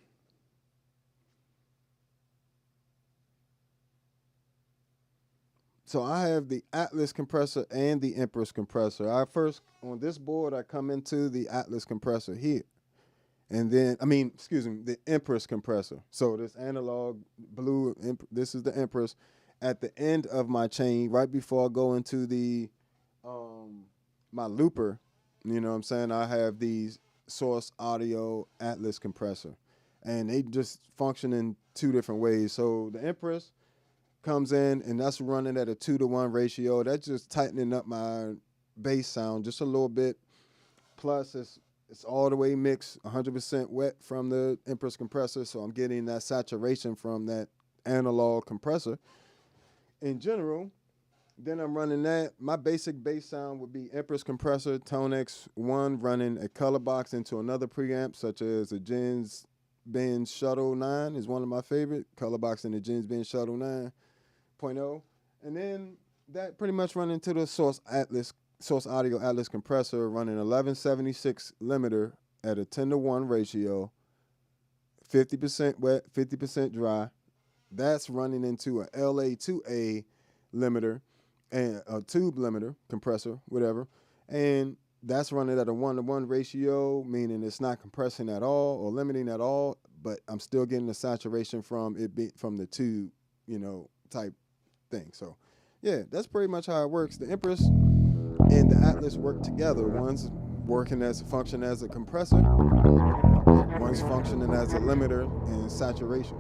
So I have the Atlas compressor and the Empress compressor. On this board, I come into the Atlas compressor here. And then, the Empress compressor. So this analog blue, this is the Empress. At the end of my chain, right before I go into the my looper, you know what I'm saying, I have these Source Audio Atlas compressor. And they just function in two different ways. So the Empress comes in, and that's running at a 2-to-1 ratio. That's just tightening up my bass sound just a little bit. Plus, it's all the way mixed, 100% wet from the Empress compressor, so I'm getting that saturation from that analog compressor. In general, then I'm running that. My basic bass sound would be Empress compressor, ToneX 1, running a color box into another preamp, such as a Gens Bin Shuttle 9 is one of my favorite. Color box in the Gens Bin Shuttle 9.0. And then that pretty much run into the Source Audio Atlas compressor running 1176 limiter at a 10-to-1 ratio, 50% wet, 50% dry. That's running into a LA2A limiter and a tube limiter, compressor, whatever. And that's running at a 1-to-1 ratio, meaning it's not compressing at all or limiting at all, but I'm still getting the saturation from the tube, type thing. So, yeah, that's pretty much how it works. The Empress and the Atlas work together. One's working as a function as a compressor, one's functioning as a limiter and saturation.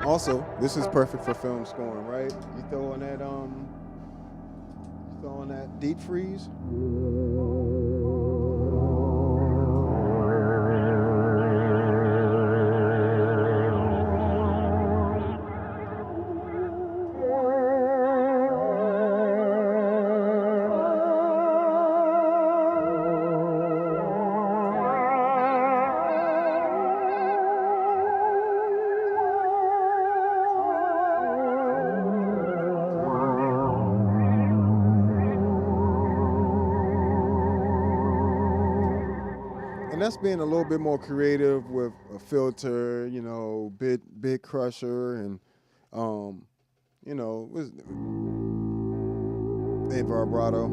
Also, this is perfect for film scoring, right? You throw on that deep freeze. And that's being a little bit more creative with a filter, bit crusher, and a vibrato.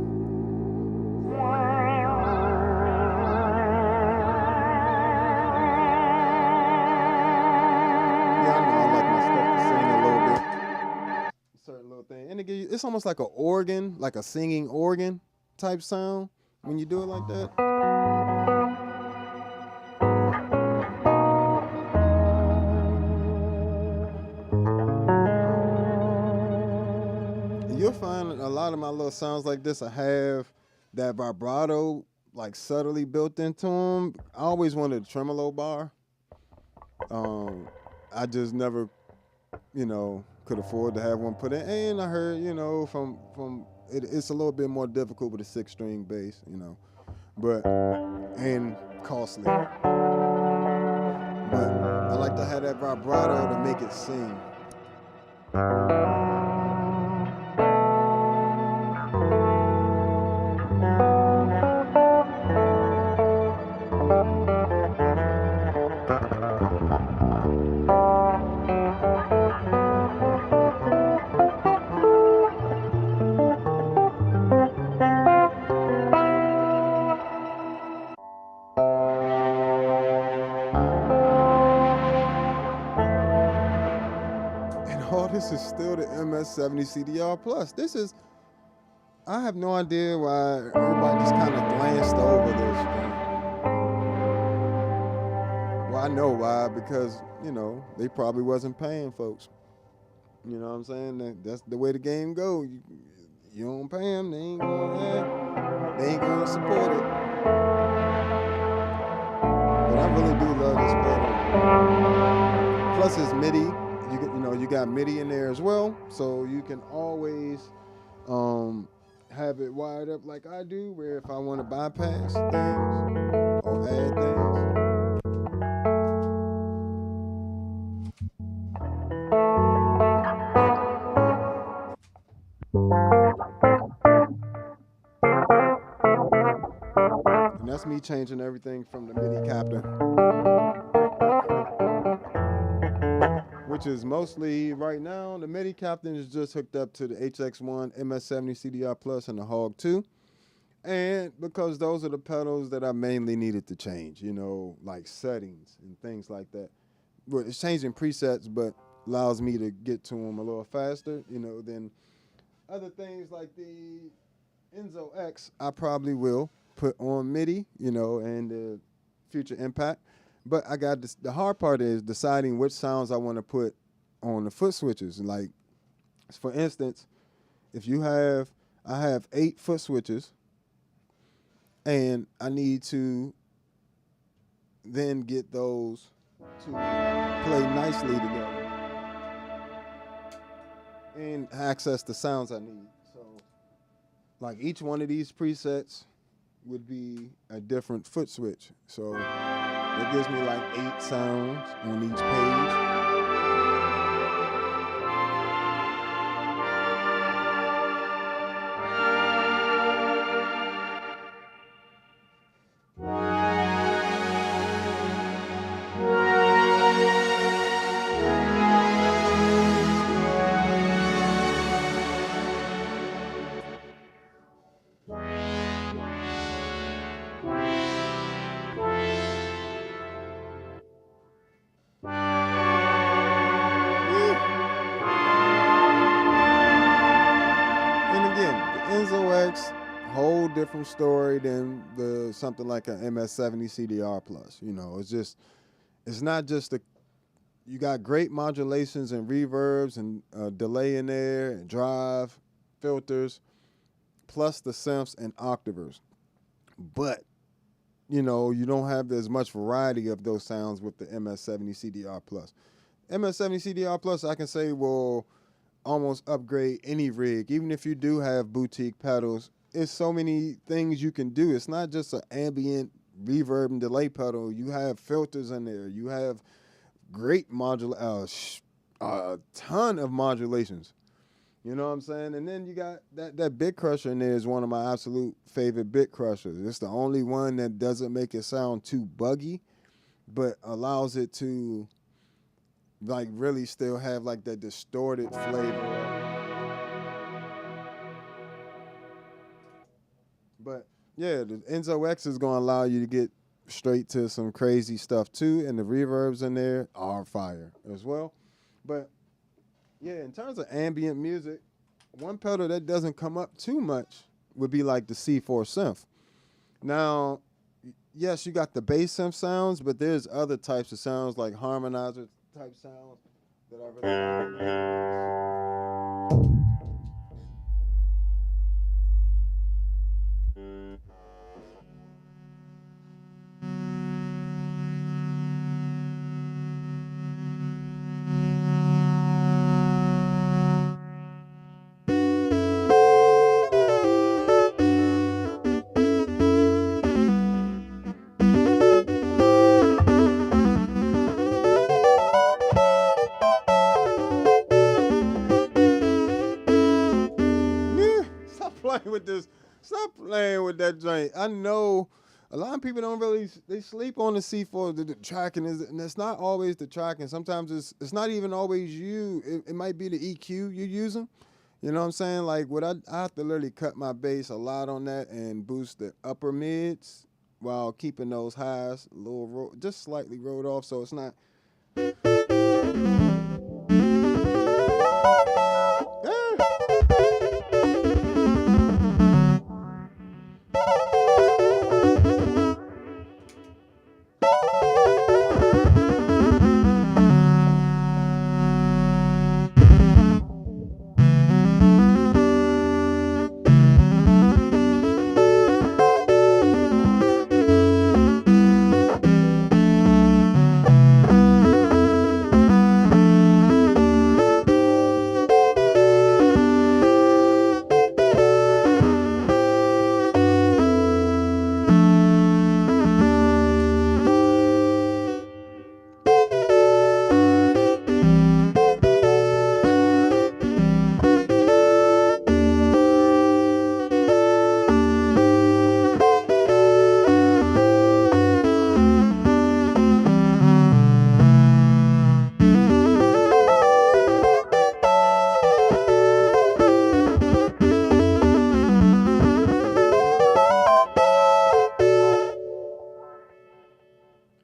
Yeah, I know I like my stuff to sing a little bit, certain little thing, and it's almost like an organ, like a singing organ type sound when you do it like that. You'll find a lot of my little sounds like this, I have that vibrato like subtly built into them. I always wanted a tremolo bar. I just never, could afford to have one put in. And I heard, from it's a little bit more difficult with a 6-string bass, but and costly. But I like to have that vibrato to make it sing. This is still the MS-70 CDR Plus. I have no idea why everybody just kind of glanced over this. Well, I know why, because, they probably wasn't paying folks. You know what I'm saying? That's the way the game go. You don't pay them, they ain't gonna support it. But I really do love this pedal. Plus it's MIDI. You got MIDI in there as well, so you can always have it wired up like I do, where if I want to bypass things or add things. And that's me changing everything from the MIDI captain, which is mostly right now. The MIDI captain is just hooked up to the HX1 MS-70 CDR Plus and the Hog 2. And because those are the pedals that I mainly needed to change, like settings and things like that. Well, it's changing presets, but allows me to get to them a little faster, than other things like the Enzo X. I probably will put on MIDI, and the future Impact. But I got this, the hard part is deciding which sounds I want to put on the foot switches. Like, for instance, I have 8 foot switches, and I need to then get those to play nicely together. and access the sounds I need. So, like each one of these presets would be a different foot switch. So that gives me like 8 sounds on each page. Enzo X, whole different story than the something like an MS-70 CDR Plus. You know, it's not just you got great modulations and reverbs and delay in there and drive filters, plus the synths and octavers. But you know, you don't have as much variety of those sounds with the MS-70 CDR Plus. MS-70 CDR Plus, I can say, will almost upgrade any rig. Even if you do have boutique pedals, it's so many things you can do. It's not just an ambient reverb and delay pedal. You have filters in there. You have great a ton of modulations. You know what I'm saying? And then you got that bit crusher in there is one of my absolute favorite bit crushers. It's the only one that doesn't make it sound too buggy, but allows it to like really still have like that distorted flavor. But yeah, the Enzo X is gonna allow you to get straight to some crazy stuff too, and the reverbs in there are fire as well. But yeah, in terms of ambient music, one pedal that doesn't come up too much would be like the C4 synth. Now, yes, you got the bass synth sounds, but there's other types of sounds like harmonizer type sounds that I really like. With this, stop playing with that joint. I know a lot of people don't really, they sleep on the C4, the tracking is, and it's not always the tracking. Sometimes it's not even always you. It might be the EQ you're using. You know what I'm saying? Like I have to literally cut my bass a lot on that and boost the upper mids while keeping those highs a little just slightly rolled off, so it's not.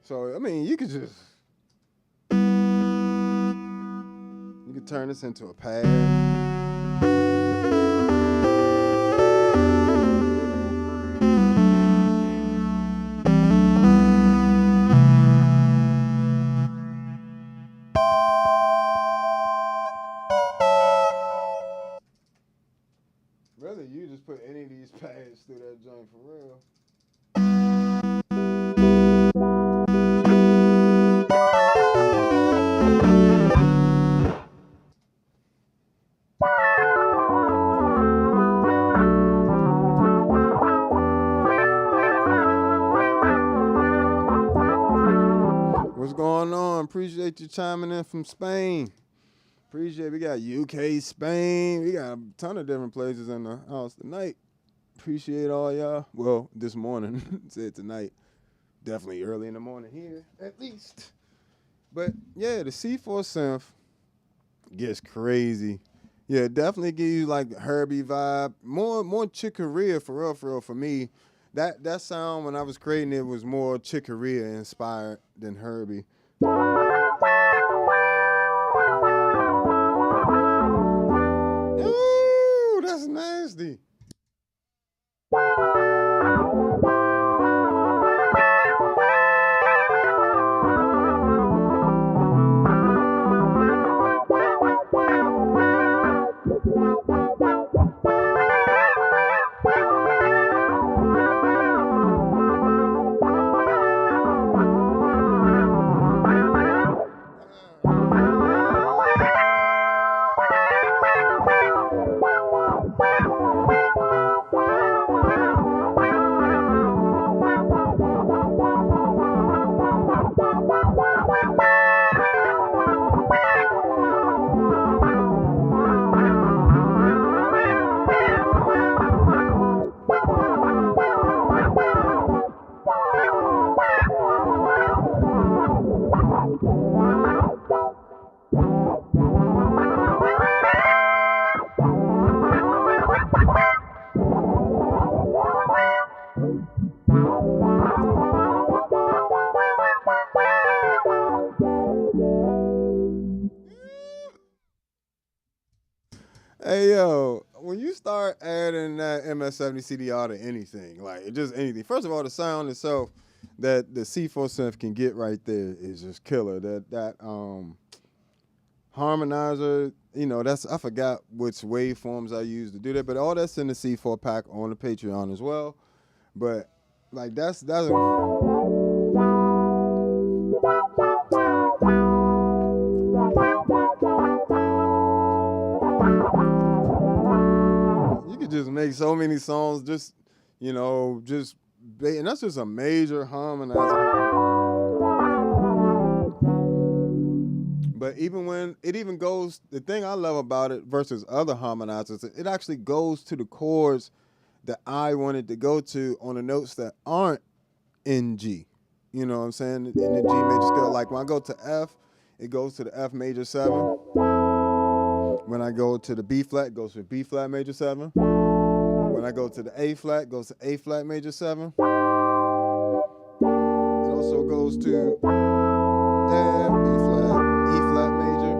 So, I mean, you could turn this into a pad. Really, you just put any of these pads through that joint for real. Sean, appreciate you chiming in from Spain. Appreciate we got UK, Spain. We got a ton of different places in the house tonight. Appreciate all y'all. Well, this morning, said tonight. Definitely early in the morning here, at least. But yeah, the C4 synth gets crazy. Yeah, definitely give you like Herbie vibe. More Chick Corea for real for me. That sound when I was creating it was more Chick Corea inspired than Herbie. Ooh, that's nasty. Hey yo, when you start adding that MS-70 CDR to anything, like just anything. First of all, the sound itself that the C4 synth can get right there is just killer. That harmonizer, you know, I forgot which waveforms I use to do that, but all that's in the C4 pack on the Patreon as well. But like that's you could just make so many songs just, you know, and that's just a major harmonizer. But even when it even goes, the thing I love about it versus other harmonizers, it actually goes to the chords that I wanted to go to on the notes that aren't in G. You know what I'm saying? In the G major scale. Like when I go to F, it goes to the F major 7. When I go to the B flat, it goes to B flat major 7. When I go to the A flat, it goes to A flat major 7. It also goes to F, B flat, E flat major.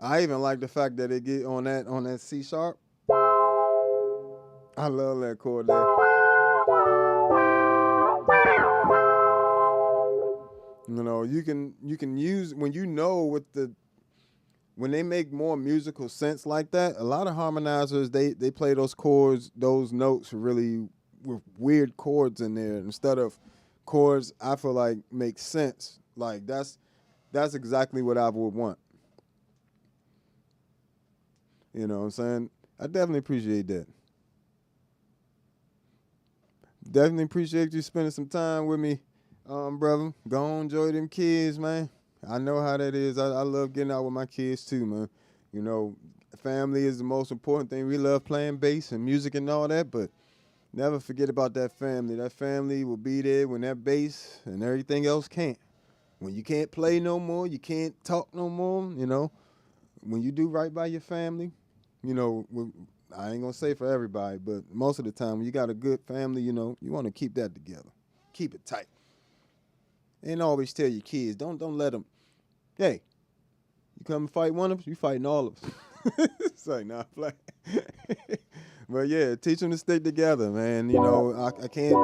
I even like the fact that it get on that C sharp. I love that chord there. You know, you can use when you know when they make more musical sense like that. A lot of harmonizers they play those chords, those notes really with weird chords in there instead of chords I feel like make sense. Like that's exactly what I would want. You know what I'm saying? I definitely appreciate that. Definitely appreciate you spending some time with me, brother. Go on, enjoy them kids, man. I know how that is. I love getting out with my kids too, man. You know, family is the most important thing. We love playing bass and music and all that, but never forget about that family. That family will be there when that bass and everything else can't. When you can't play no more, you can't talk no more, you know. When you do right by your family, you know, I ain't gonna say for everybody, but most of the time when you got a good family, you know, you want to keep that together. Keep it tight. And always tell your kids, don't let them, hey, you come and fight one of us, you fighting all of us. It's like, nah, play. But yeah, teach them to stick together, man. You know, I can't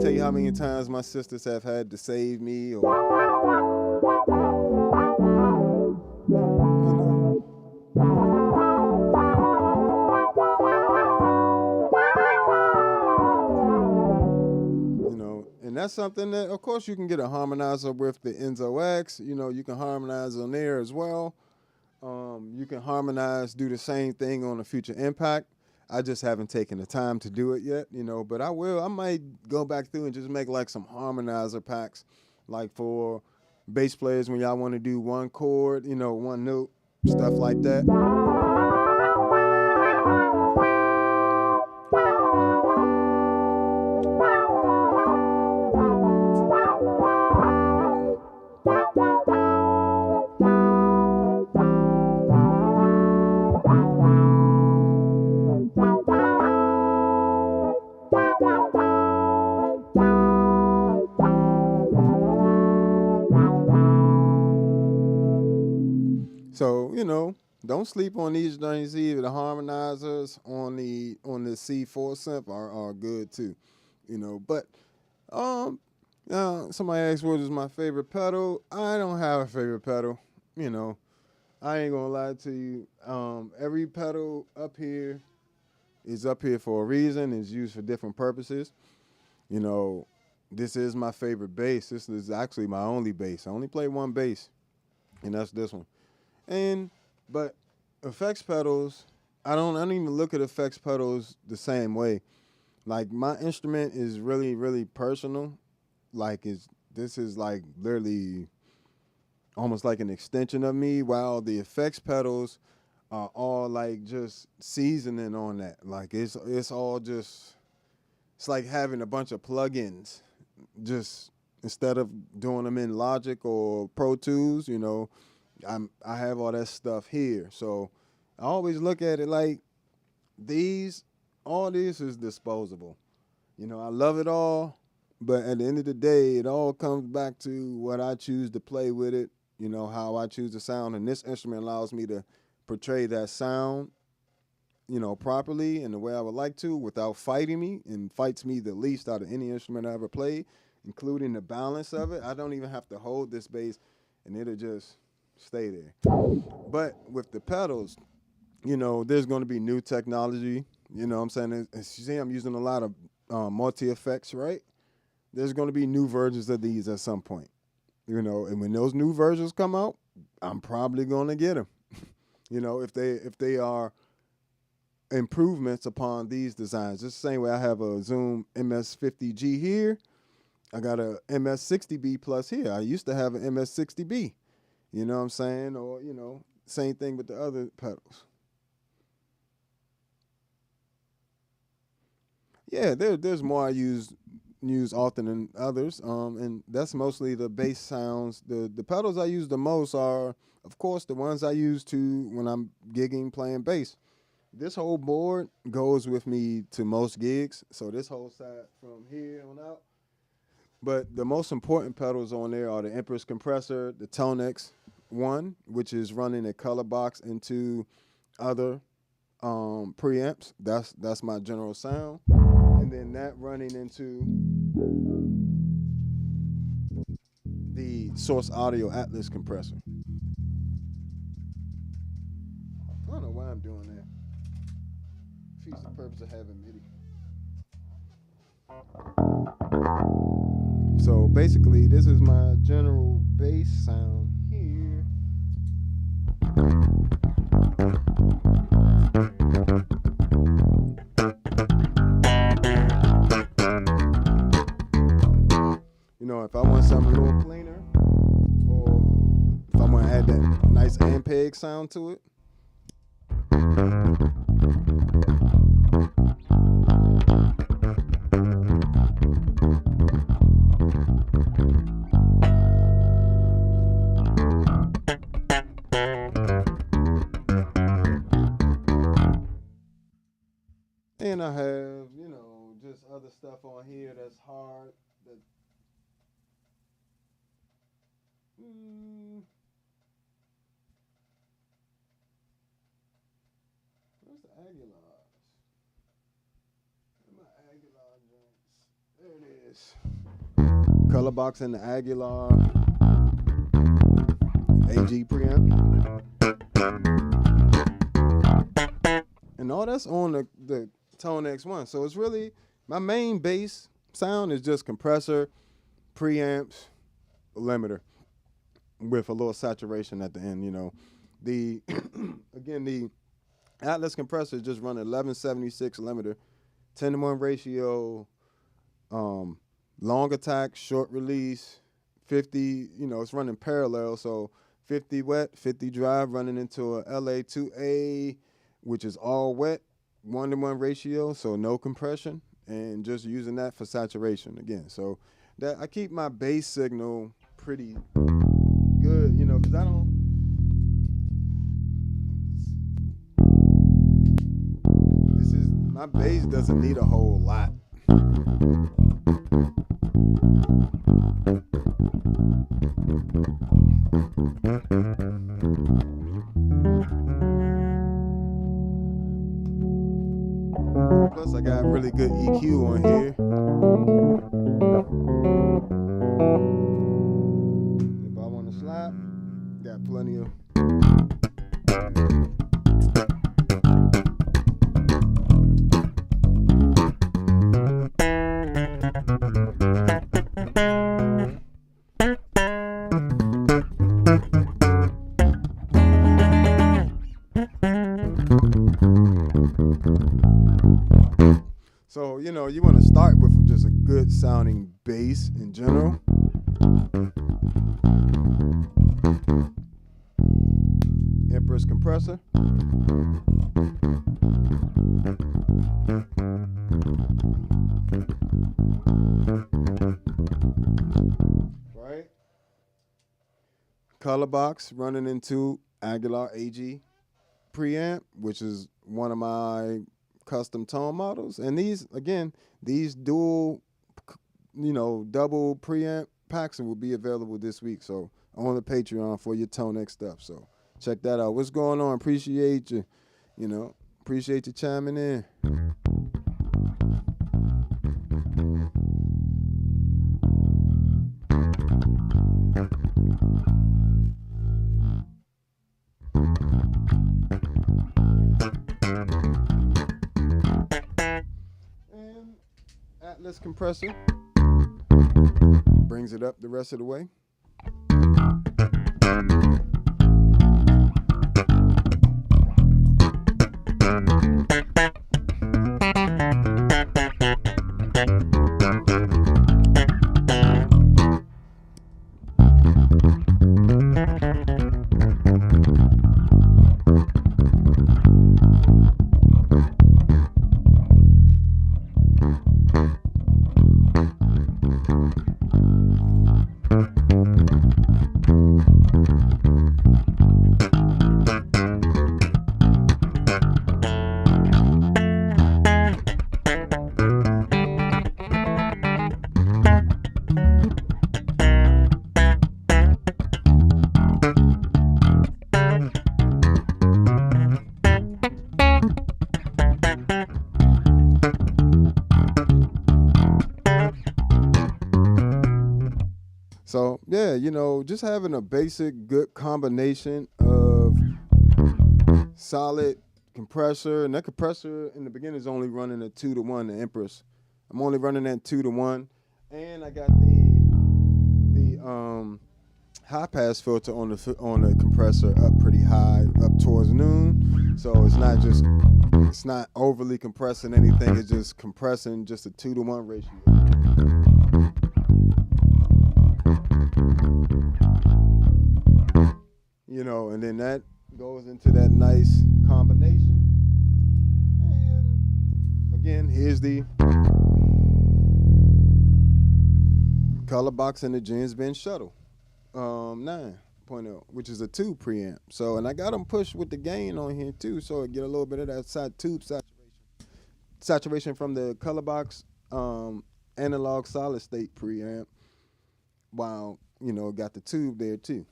tell you how many times my sisters have had to save me or and that's something that, of course, you can get a harmonizer with the Enzo X. You know, you can harmonize on there as well. You can harmonize, do the same thing on a Future Impact. I just haven't taken the time to do it yet, you know, but I will. I might go back through and just make like some harmonizer packs, like for bass players when y'all want to do one chord, you know, one note, stuff like that. So, you know, don't sleep on these joints either. The harmonizers on the C4 synth are good too, you know. But somebody asked what is my favorite pedal. I don't have a favorite pedal, you know. I ain't gonna lie to you. Every pedal up here is up here for a reason. It's used for different purposes. You know, this is my favorite bass. This is actually my only bass. I only play one bass, and that's this one. But effects pedals, I don't even look at effects pedals the same way. Like my instrument is really, really personal. Like this is like literally almost like an extension of me, while the effects pedals are all like just seasoning on that. Like it's all just, it's like having a bunch of plugins. Just instead of doing them in Logic or Pro Tools, you know, I have all that stuff here. So I always look at it like all this is disposable. You know, I love it all, but at the end of the day, it all comes back to what I choose to play with it, you know, how I choose to sound. And this instrument allows me to portray that sound, you know, properly and the way I would like to without fighting me, and fights me the least out of any instrument I ever played, including the balance of it. I don't even have to hold this bass, and it'll just stay there. But with the pedals, you know, there's going to be new technology. You know what I'm saying? As you see, I'm using a lot of multi-effects, right? There's going to be new versions of these at some point. You know, and when those new versions come out, I'm probably going to get them. You know, if they are improvements upon these designs. Just the same way I have a Zoom MS-50G here. I got a MS-60B plus here. I used to have an MS-60B. You know what I'm saying? Or, you know, same thing with the other pedals. Yeah, there's more I use often than others, and that's mostly the bass sounds. The pedals I use the most are, of course, the ones I use to when I'm gigging playing bass. This whole board goes with me to most gigs, so this whole side from here on out. But the most important pedals on there are the Empress compressor, the ToneX one, which is running a color box into other preamps. That's my general sound. And then that running into the Source Audio Atlas compressor. I don't know why I'm doing that. Defeats the purpose of having MIDI. So basically, this is my general bass sound here. You know, if I want something a little cleaner, or if I want to add that nice Ampeg sound to it. And I have, you know, just other stuff on here that's hard. That where's the Aguilars? Where my Aguilar joints? There it is. Color box in the Aguilar AG preamp. And all that's on the ToneX one. So it's really, my main bass sound is just compressor, preamps, limiter with a little saturation at the end, you know. The again, the Atlas compressor just running 1176 limiter, 10-to-1 ratio, long attack, short release, 50. It's running parallel, so 50 wet, 50 dry, running into a LA2A, which is all wet, 1-to-1 ratio, so no compression, and just using that for saturation again. So that I keep my bass signal pretty good, because I don't. My bass doesn't need a whole lot. Plus, I got really good EQ on here. If I want to slap, got plenty of. So, you want to start with just a good sounding bass in general. Empress compressor. Right? Color box running into Aguilar AG preamp, which is one of my custom tone models. And these dual, double preamp packs will be available this week. So on the Patreon for your ToneX stuff. So check that out. What's going on? Appreciate you. Appreciate you chiming in. And Atlas compressor brings it up the rest of the way. So, yeah, just having a basic good combination of solid compressor. And that compressor in the beginning is only running a 2-to-1, the Empress. I'm only running that 2-to-1. And I got the high pass filter on the compressor up pretty high, up towards noon. So it's not overly compressing anything. It's just compressing just a 2-to-1 ratio. And then that goes into that nice combination. And again, here's the color box in the Gens Bench Shuttle 9.0, which is a 2 preamp. So, and I got them pushed with the gain on here too, so I get a little bit of that side tube saturation from the color box analog solid state preamp, while got the tube there too.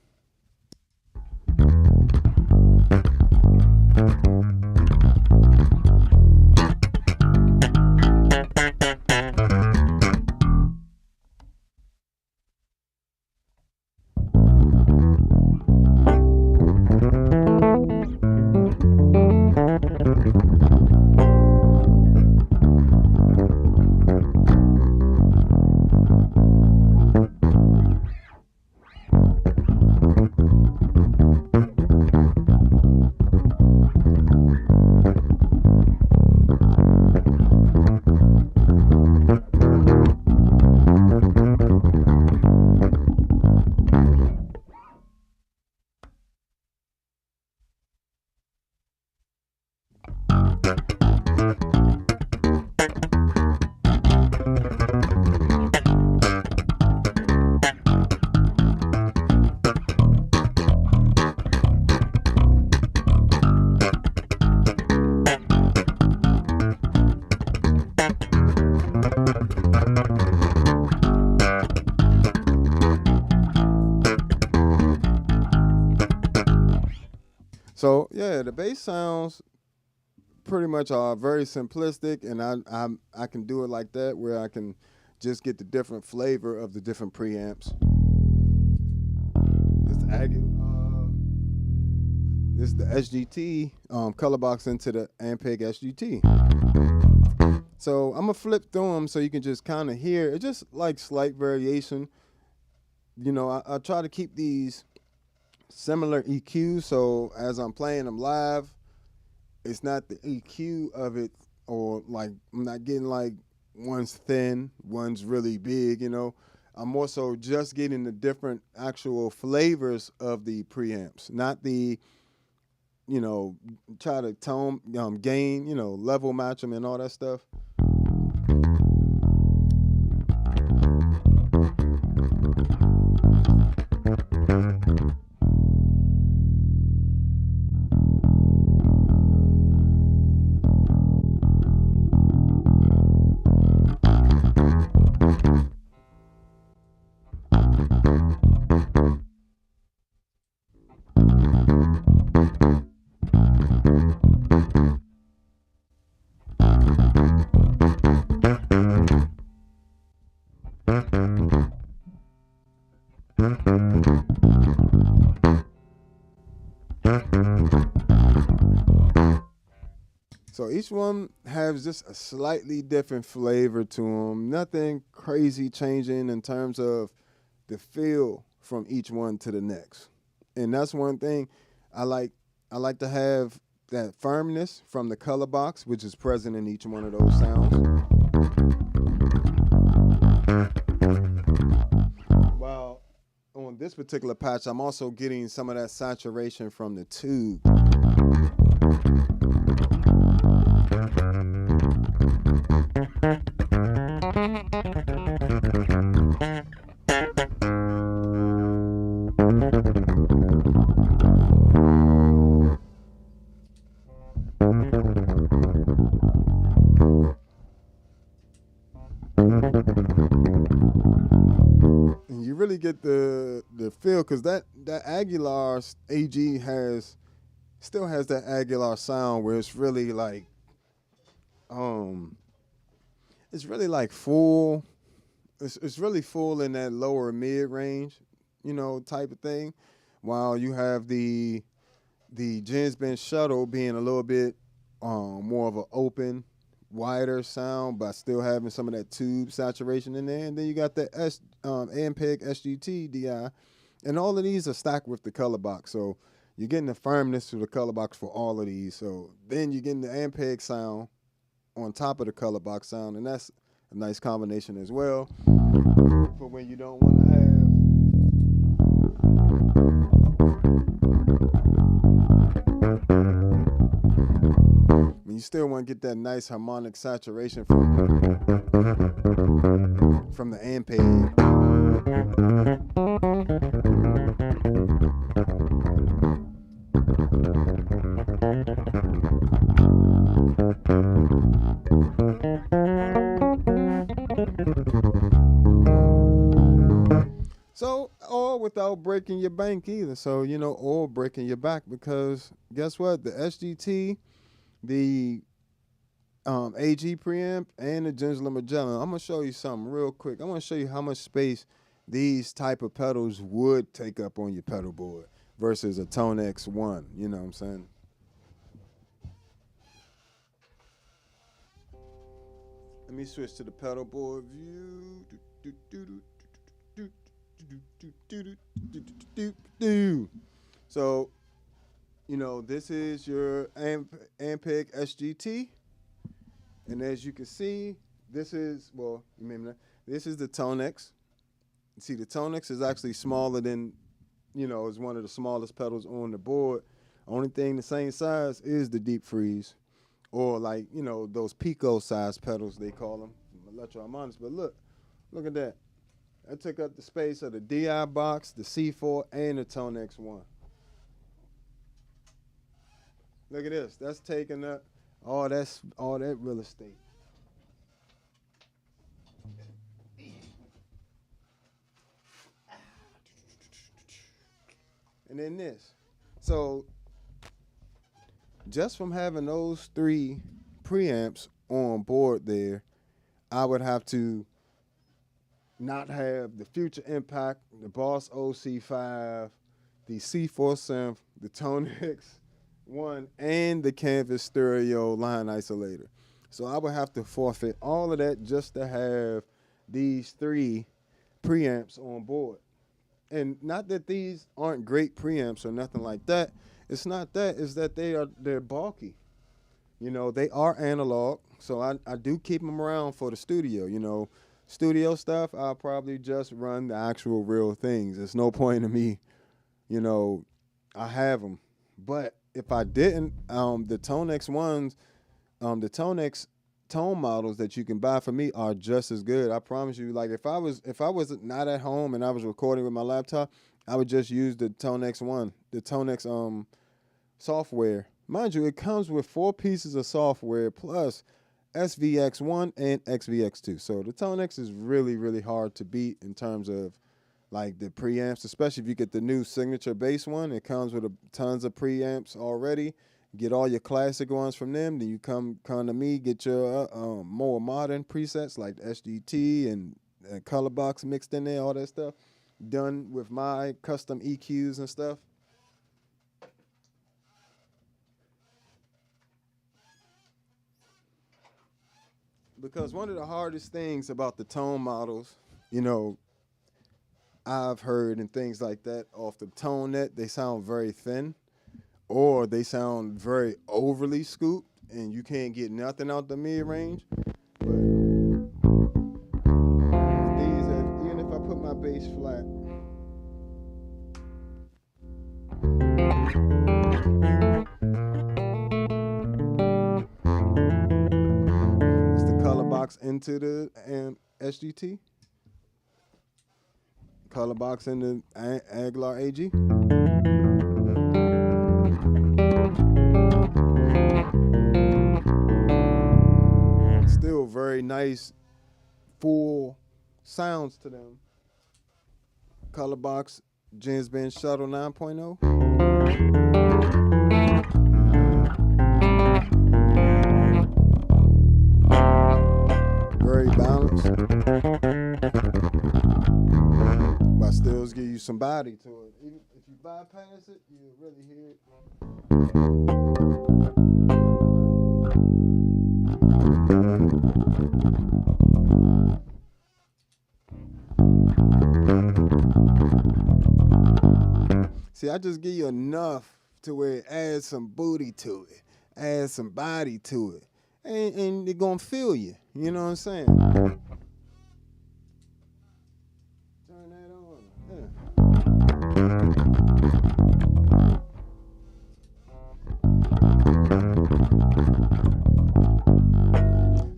So yeah, the bass sounds pretty much are very simplistic, and I can do it like that where I can just get the different flavor of the different preamps. This this is the SGT color box into the Ampeg SGT. So I'm gonna flip through them so you can just kind of hear it, just like slight variation. You know, I try to keep these similar EQs, so as I'm playing them live, it's not the EQ of it, or like I'm not getting like one's thin, one's really big, you know. I'm more so just getting the different actual flavors of the preamps, not the, you know, try to tone, gain, you know, level match them and all that stuff. So each one has just a slightly different flavor to them. Nothing crazy changing in terms of the feel from each one to the next. And that's one thing I like. I like to have that firmness from the color box, which is present in each one of those sounds. While on this particular patch, I'm also getting some of that saturation from the tube. And you really get the feel, because that Aguilar AG still has that Aguilar sound where it's really like full. It's really full in that lower mid range, you know, type of thing. While you have the Jens Bench Shuttle being a little bit more of an open, wider sound, but still having some of that tube saturation in there. And then you got the Ampeg SGT DI, and all of these are stacked with the color box. So you're getting the firmness to the color box for all of these. So then you're getting the Ampeg sound on top of the color box sound, and that's a nice combination as well. For when you don't want to have when you still want to get that nice harmonic saturation from the Ampeg. So, or without breaking your bank either. So, you know, or breaking your back, because guess what? The SGT, the AG preamp, and the Gensler Magellan. I'm gonna show you something real quick. I'm gonna show you how much space these type of pedals would take up on your pedal board versus a ToneX one. You know what I'm saying? Let me switch to the pedal board view. So, you know, this is your Ampeg SGT. And as you can see, this is, well, remember, this is the ToneX. You see, the ToneX is actually smaller than, you know, is one of the smallest pedals on the board. Only thing the same size is the Deep Freeze, or like, you know, those Pico size pedals they call them, electro-harmonics. But look at that. That took up the space of the DI box, the C4, and the ToneX one. Look at this. That's taking up all that real estate. And then this. So just from having those 3 preamps on board there, I would have to not have the Future Impact, the Boss OC5, the C4 synth, the ToneX one, and the Canvas stereo line isolator. So I would have to forfeit all of that just to have these 3 preamps on board. And not that these aren't great preamps or nothing like that. It's not that. It's that they're bulky. You know, they are analog, so I do keep them around for the studio. You know, studio stuff, I'll probably just run the actual real things. There's no point in me, you know, I have them. But if I didn't, the ToneX ones, the ToneX tone models that you can buy for me are just as good. I promise you. Like if I was not at home and I was recording with my laptop, I would just use the ToneX one, the ToneX software. Mind you, it comes with 4 pieces of software plus SVX1 and XVX2. So the ToneX is really, really hard to beat in terms of like the preamps, especially if you get the new signature bass one. It comes with tons of preamps already. Get all your classic ones from them. Then you come to me, get your more modern presets like SGT and color box mixed in there, all that stuff done with my custom EQs and stuff. Because one of the hardest things about the tone models, you know, I've heard and things like that off the ToneNet, they sound very thin or they sound very overly scooped and you can't get nothing out the mid range. But these, even if I put my bass flat, it's the color box into the SGT. Color box in the Aguilar AG. Still very nice, full sounds to them. Color box, Jens Band Shuttle 9.0. Very balanced. But still give you some body to it. Even if you bypass it, you really hear it. See, I just give you enough to where it adds some booty to it, adds some body to it, and they're gonna feel you. You know what I'm saying? Turn that on. Yeah.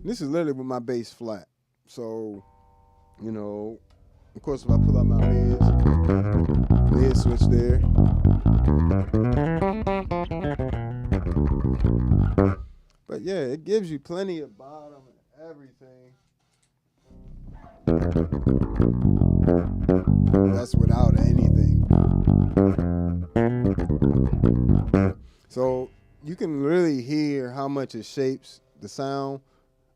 This is literally with my bass flat. So, you know, of course, if I pull out my mid switch there. But yeah, it gives you plenty of bottom and everything. That's without anything. So you can really hear how much it shapes the sound,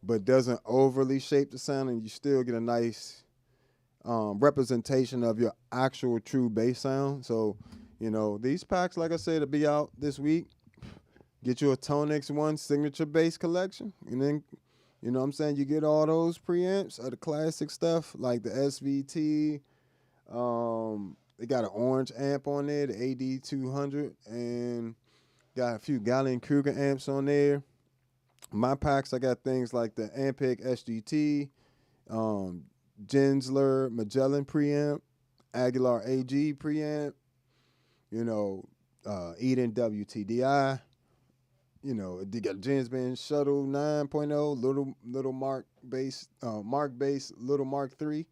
but doesn't overly shape the sound, and you still get a nice representation of your actual true bass sound. So, you know, these packs, like I said, will be out this week. Get you a ToneX One signature bass collection, and then, you know what I'm saying, you get all those preamps of the classic stuff like the SVT. They got an orange amp on there, the AD200, and got a few Gallien-Kruger amps on there. My packs, I got things like the Ampeg SGT, Gensler Magellan preamp, Aguilar AG preamp, you know, Eden WTDI, you know, they got Jens Band Shuttle 9.0, little Mark bass, little Mark III,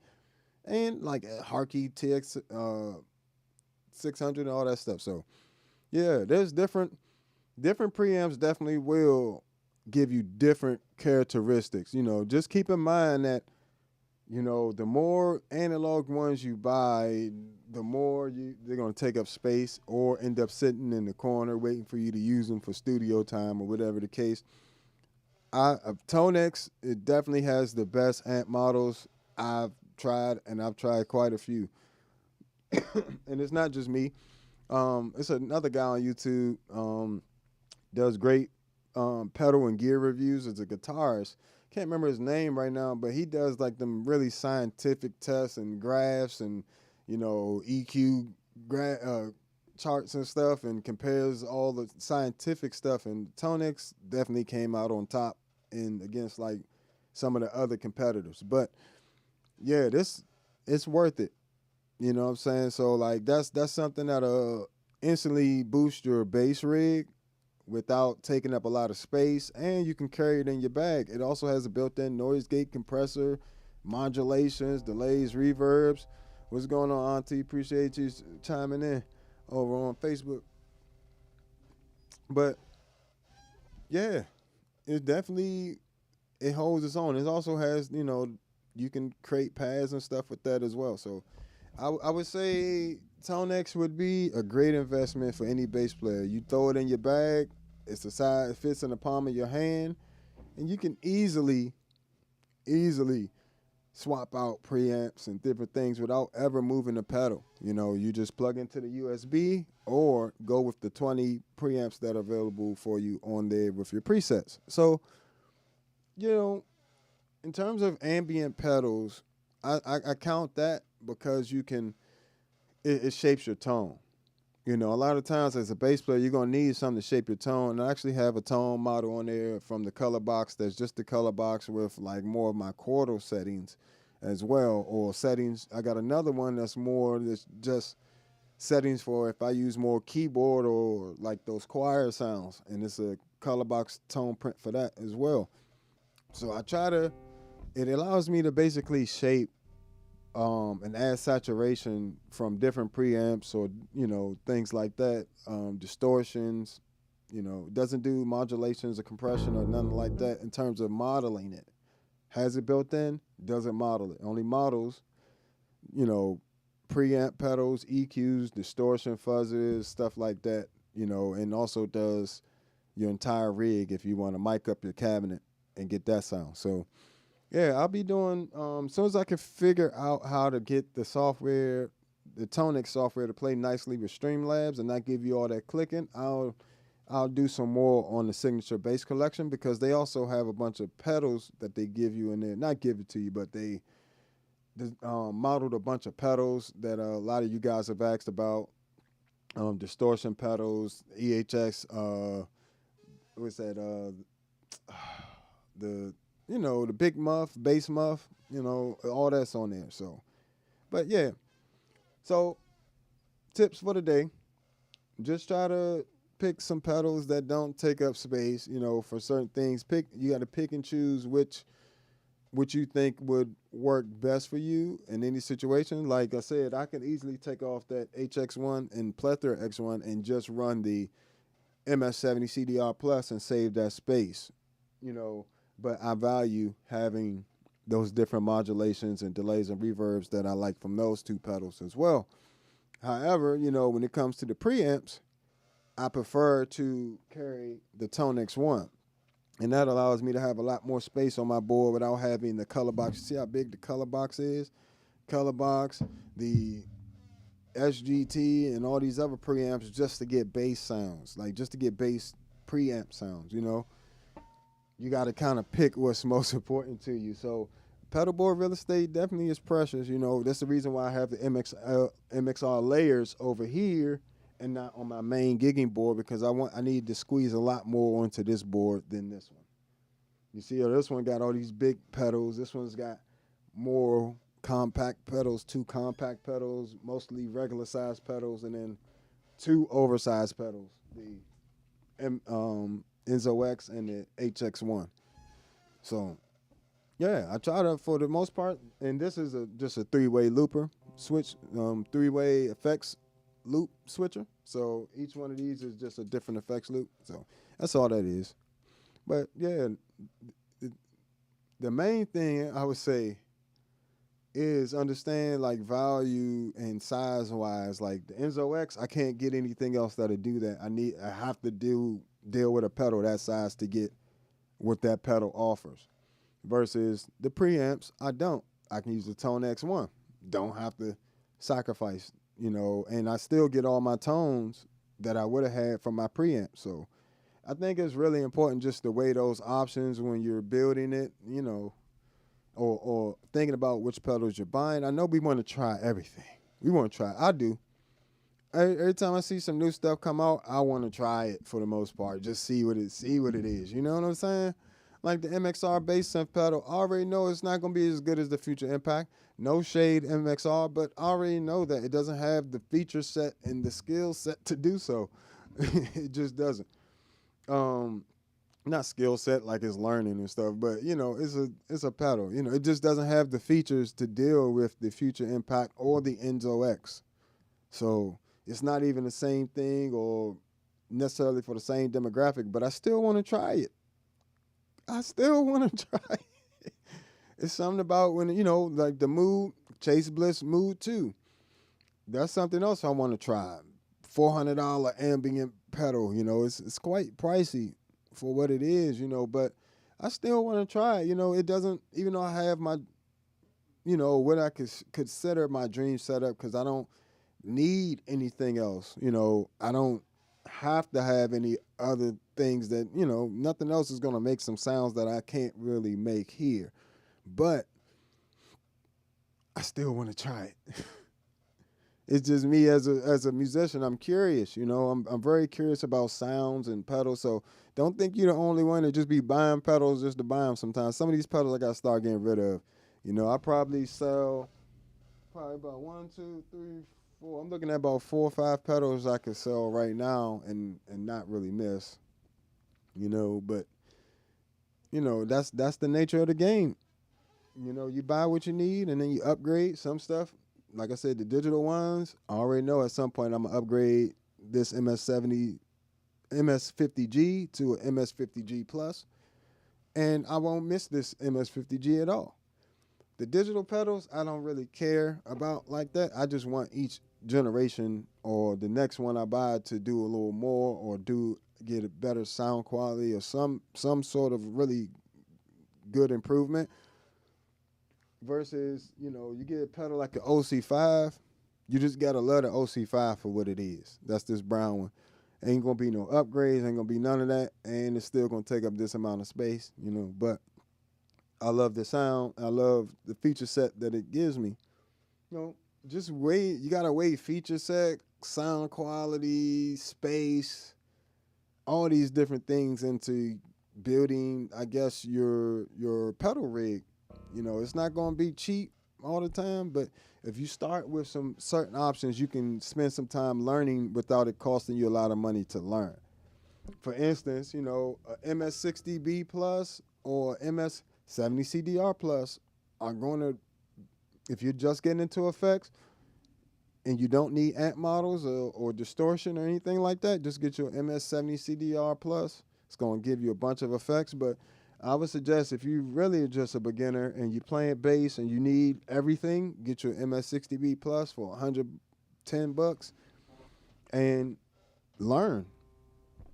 and like a Harkey TX 600 and all that stuff. So yeah, there's different preamps definitely will give you different characteristics. You know, just keep in mind that, you know, the more analog ones you buy, the more they're going to take up space or end up sitting in the corner waiting for you to use them for studio time or whatever the case. ToneX, it definitely has the best amp models I've tried, and I've tried quite a few. And it's not just me. It's another guy on YouTube, does great pedal and gear reviews. It's a guitarist. Can't remember his name right now, but he does like them really scientific tests and graphs and, you know, EQ charts and stuff, and compares all the scientific stuff. And ToneX definitely came out on top and against like some of the other competitors. But yeah, it's worth it. You know what I'm saying? So like that's something that instantly boost your bass rig without taking up a lot of space, and you can carry it in your bag. It also has a built-in noise gate compressor, modulations, delays, reverbs. What's going on, Auntie? Appreciate you chiming in over on Facebook. But yeah, it holds its own. It also has, you know, you can create pads and stuff with that as well. So I would say ToneX would be a great investment for any bass player. You throw it in your bag, it's the size, it fits in the palm of your hand, and you can easily swap out preamps and different things without ever moving the pedal. You know, you just plug into the USB or go with the 20 preamps that are available for you on there with your presets. So, you know, in terms of ambient pedals, I count that because you can, it shapes your tone. You know, a lot of times as a bass player, you're going to need something to shape your tone. And I actually have a tone model on there from the color box that's just the color box with like more of my chordal settings as well, or settings. I got another one that's just settings for if I use more keyboard or like those choir sounds. And it's a color box tone print for that as well. So it allows me to basically shape and add saturation from different preamps or, you know, things like that, distortions, you know, doesn't do modulations or compression or nothing like that in terms of modeling it. Has it built in, doesn't model it. Only models, you know, preamp pedals, EQs, distortion, fuzzes, stuff like that, you know, and also does your entire rig if you want to mic up your cabinet and get that sound. So yeah, I'll be doing, as soon as I can figure out how to get the software, the ToneX software to play nicely with Streamlabs and not give you all that clicking, I'll do some more on the Signature Bass Collection, because they also have a bunch of pedals that they give you in there. Not give it to you, but they modeled a bunch of pedals that a lot of you guys have asked about. Distortion pedals, EHX, what's that, the big muff, bass muff, you know, all that's on there. So, but yeah. So, tips for the day. Just try to pick some pedals that don't take up space, you know, for certain things. You got to pick and choose which you think would work best for you in any situation. Like I said, I can easily take off that HX1 and Plethora X1 and just run the MS-70 CDR Plus and save that space, you know. But I value having those different modulations and delays and reverbs that I like from those two pedals as well. However, you know, when it comes to the preamps, I prefer to carry the ToneX One. And that allows me to have a lot more space on my board without having the color box. See how big the color box is? Color box, the SGT, and all these other preamps just to get bass sounds, like just to get bass preamp sounds, you know. You got to kind of pick what's most important to you. So pedal board real estate definitely is precious. You know, that's the reason why I have the MXR layers over here and not on my main gigging board, because I need to squeeze a lot more onto this board than this one. You see, this one got all these big pedals. This one's got more compact pedals, 2 compact pedals, mostly regular size pedals, and then 2 oversized pedals. The Enzo X and the HX1. So, yeah, I try to, for the most part, and this is just a 3-way looper switch, 3-way effects loop switcher. So each one of these is just a different effects loop. So that's all that is. But yeah, the main thing I would say is understand like value and size wise. Like the Enzo X, I can't get anything else that'll do that. I have to deal with a pedal that size to get what that pedal offers. Versus the preamps, I don't. I can use the ToneX one. Don't have to sacrifice, and I still get all my tones that I would have had from my preamp. So I think it's really important just to weigh those options when you're building it, or thinking about which pedals you're buying. I know we want to try everything. We want to try. I do. Every time I see some new stuff come out, I want to try it for the most part. Just see what it is. You know what I'm saying? Like the MXR bass synth pedal, I already know it's not going to be as good as the Future Impact. No shade MXR, but I already know that it doesn't have the feature set and the skill set to do so. It just doesn't. Not skill set like it's learning and stuff, but it's a pedal. It just doesn't have the features to deal with the Future Impact or the Enzo X. So it's not even the same thing or necessarily for the same demographic, but I still want to try it. I still want to try it. It's something about when, like the Mood, Chase Bliss Mood 2. That's something else I want to try. $400 ambient pedal, it's quite pricey for what it is, but I still want to try it. It doesn't, even though I have my, what I could consider my dream setup, because I don't need anything else. I don't have to have any other things that, nothing else is going to make some sounds that I can't really make here. But I still want to try it. It's just me as a musician. I'm curious, I'm very curious about sounds and pedals. So don't think you're the only one to just be buying pedals just to buy them sometimes. Some of these pedals I got to start getting rid of. I probably sell about 1, 2, 3, 4. I'm looking at about 4 or 5 pedals I could sell right now and not really miss. But that's the nature of the game. You buy what you need and then you upgrade some stuff. Like I said, the digital ones, I already know at some point I'm going to upgrade this MS-50G to an MS-50G Plus, and I won't miss this MS-50G at all. The digital pedals, I don't really care about like that. I just want each generation or the next one I buy to do a little more or get a better sound quality or some sort of really good improvement. Versus, you get a pedal like the OC5, you just got to love the OC5 for what it is. That's this brown one. Ain't going to be no upgrades, ain't going to be none of that, and it's still going to take up this amount of space, But I love the sound. I love the feature set that it gives me. Just weigh, you got to weigh feature set, sound quality, space, all these different things into building, I guess, your pedal rig. It's not going to be cheap all the time, but if you start with some certain options, you can spend some time learning without it costing you a lot of money to learn. For instance, a MS-60B Plus or MS-70CDR Plus are going to, if you're just getting into effects and you don't need amp models or distortion or anything like that, just get your MS-70CDR Plus. It's going to give you a bunch of effects, but I would suggest if you really are just a beginner and you're playing bass and you need everything, get your MS-60B Plus for $110 and learn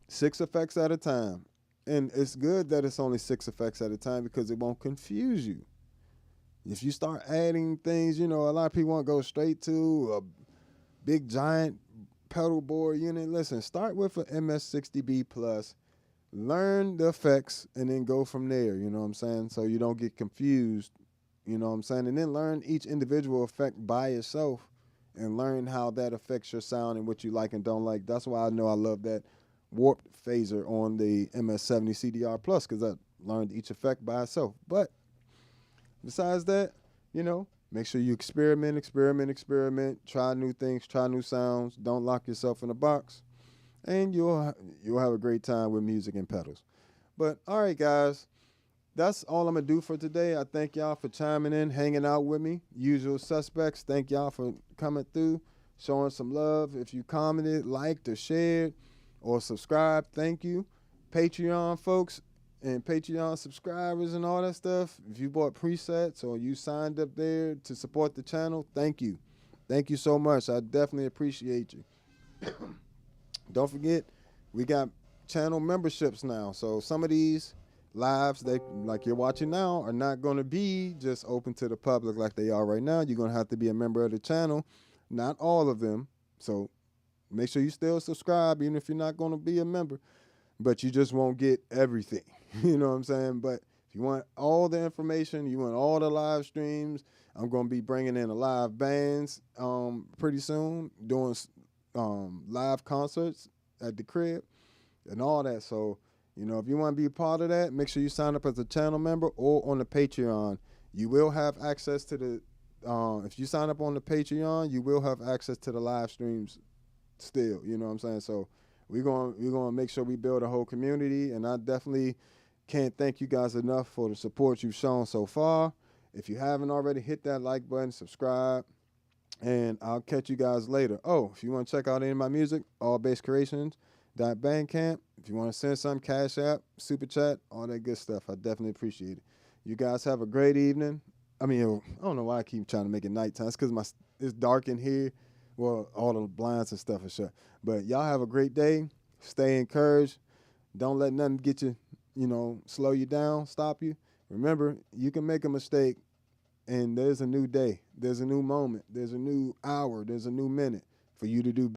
6 effects at a time. And it's good that it's only 6 effects at a time because it won't confuse you. If you start adding things, a lot of people want to go straight to a big giant pedal board unit. Listen, start with an MS-60B Plus. Learn the effects and then go from there, you know what I'm saying? So you don't get confused, you know what I'm saying? And then learn each individual effect by itself and learn how that affects your sound and what you like and don't like. That's why I know I love that warped phaser on the MS-70 CDR Plus, because I learned each effect by itself. But besides that, make sure you experiment, try new things, try new sounds. Don't lock yourself in a box. And you'll have a great time with music and pedals. But, all right, guys, that's all I'm going to do for today. I thank y'all for chiming in, hanging out with me. Usual suspects, thank y'all for coming through, showing some love. If you commented, liked, or shared, or subscribed, thank you. Patreon, folks, and Patreon subscribers and all that stuff, if you bought presets or you signed up there to support the channel, thank you. Thank you so much. I definitely appreciate you. Don't forget, we got channel memberships now. So some of these lives, they like you're watching now, are not going to be just open to the public like they are right now. You're going to have to be a member of the channel. Not all of them. So make sure you still subscribe, even if you're not going to be a member. But you just won't get everything. You know what I'm saying? But if you want all the information, you want all the live streams, I'm going to be bringing in a live bands pretty soon, doing live concerts at the crib and all that. So, you know, if you want to be a part of that, make sure you sign up as a channel member or on the Patreon. You will have access to the, if you sign up on the Patreon, you will have access to the live streams still, you know what I'm saying? So we're gonna make sure we build a whole community, and I definitely can't thank you guys enough for the support you've shown so far. If you haven't already, hit that like button, subscribe, and I'll catch you guys later. Oh, if you want to check out any of my music, allbasscreations.bandcamp. If you want to send some, Cash App, Super Chat, all that good stuff, I definitely appreciate it. You guys have a great evening. I mean, I don't know why I keep trying to make it nighttime. It's because it's dark in here. Well, all the blinds and stuff are shut. But y'all have a great day. Stay encouraged. Don't let nothing get you, slow you down, stop you. Remember, you can make a mistake, and there's a new day. There's a new moment. There's a new hour. There's a new minute for you to do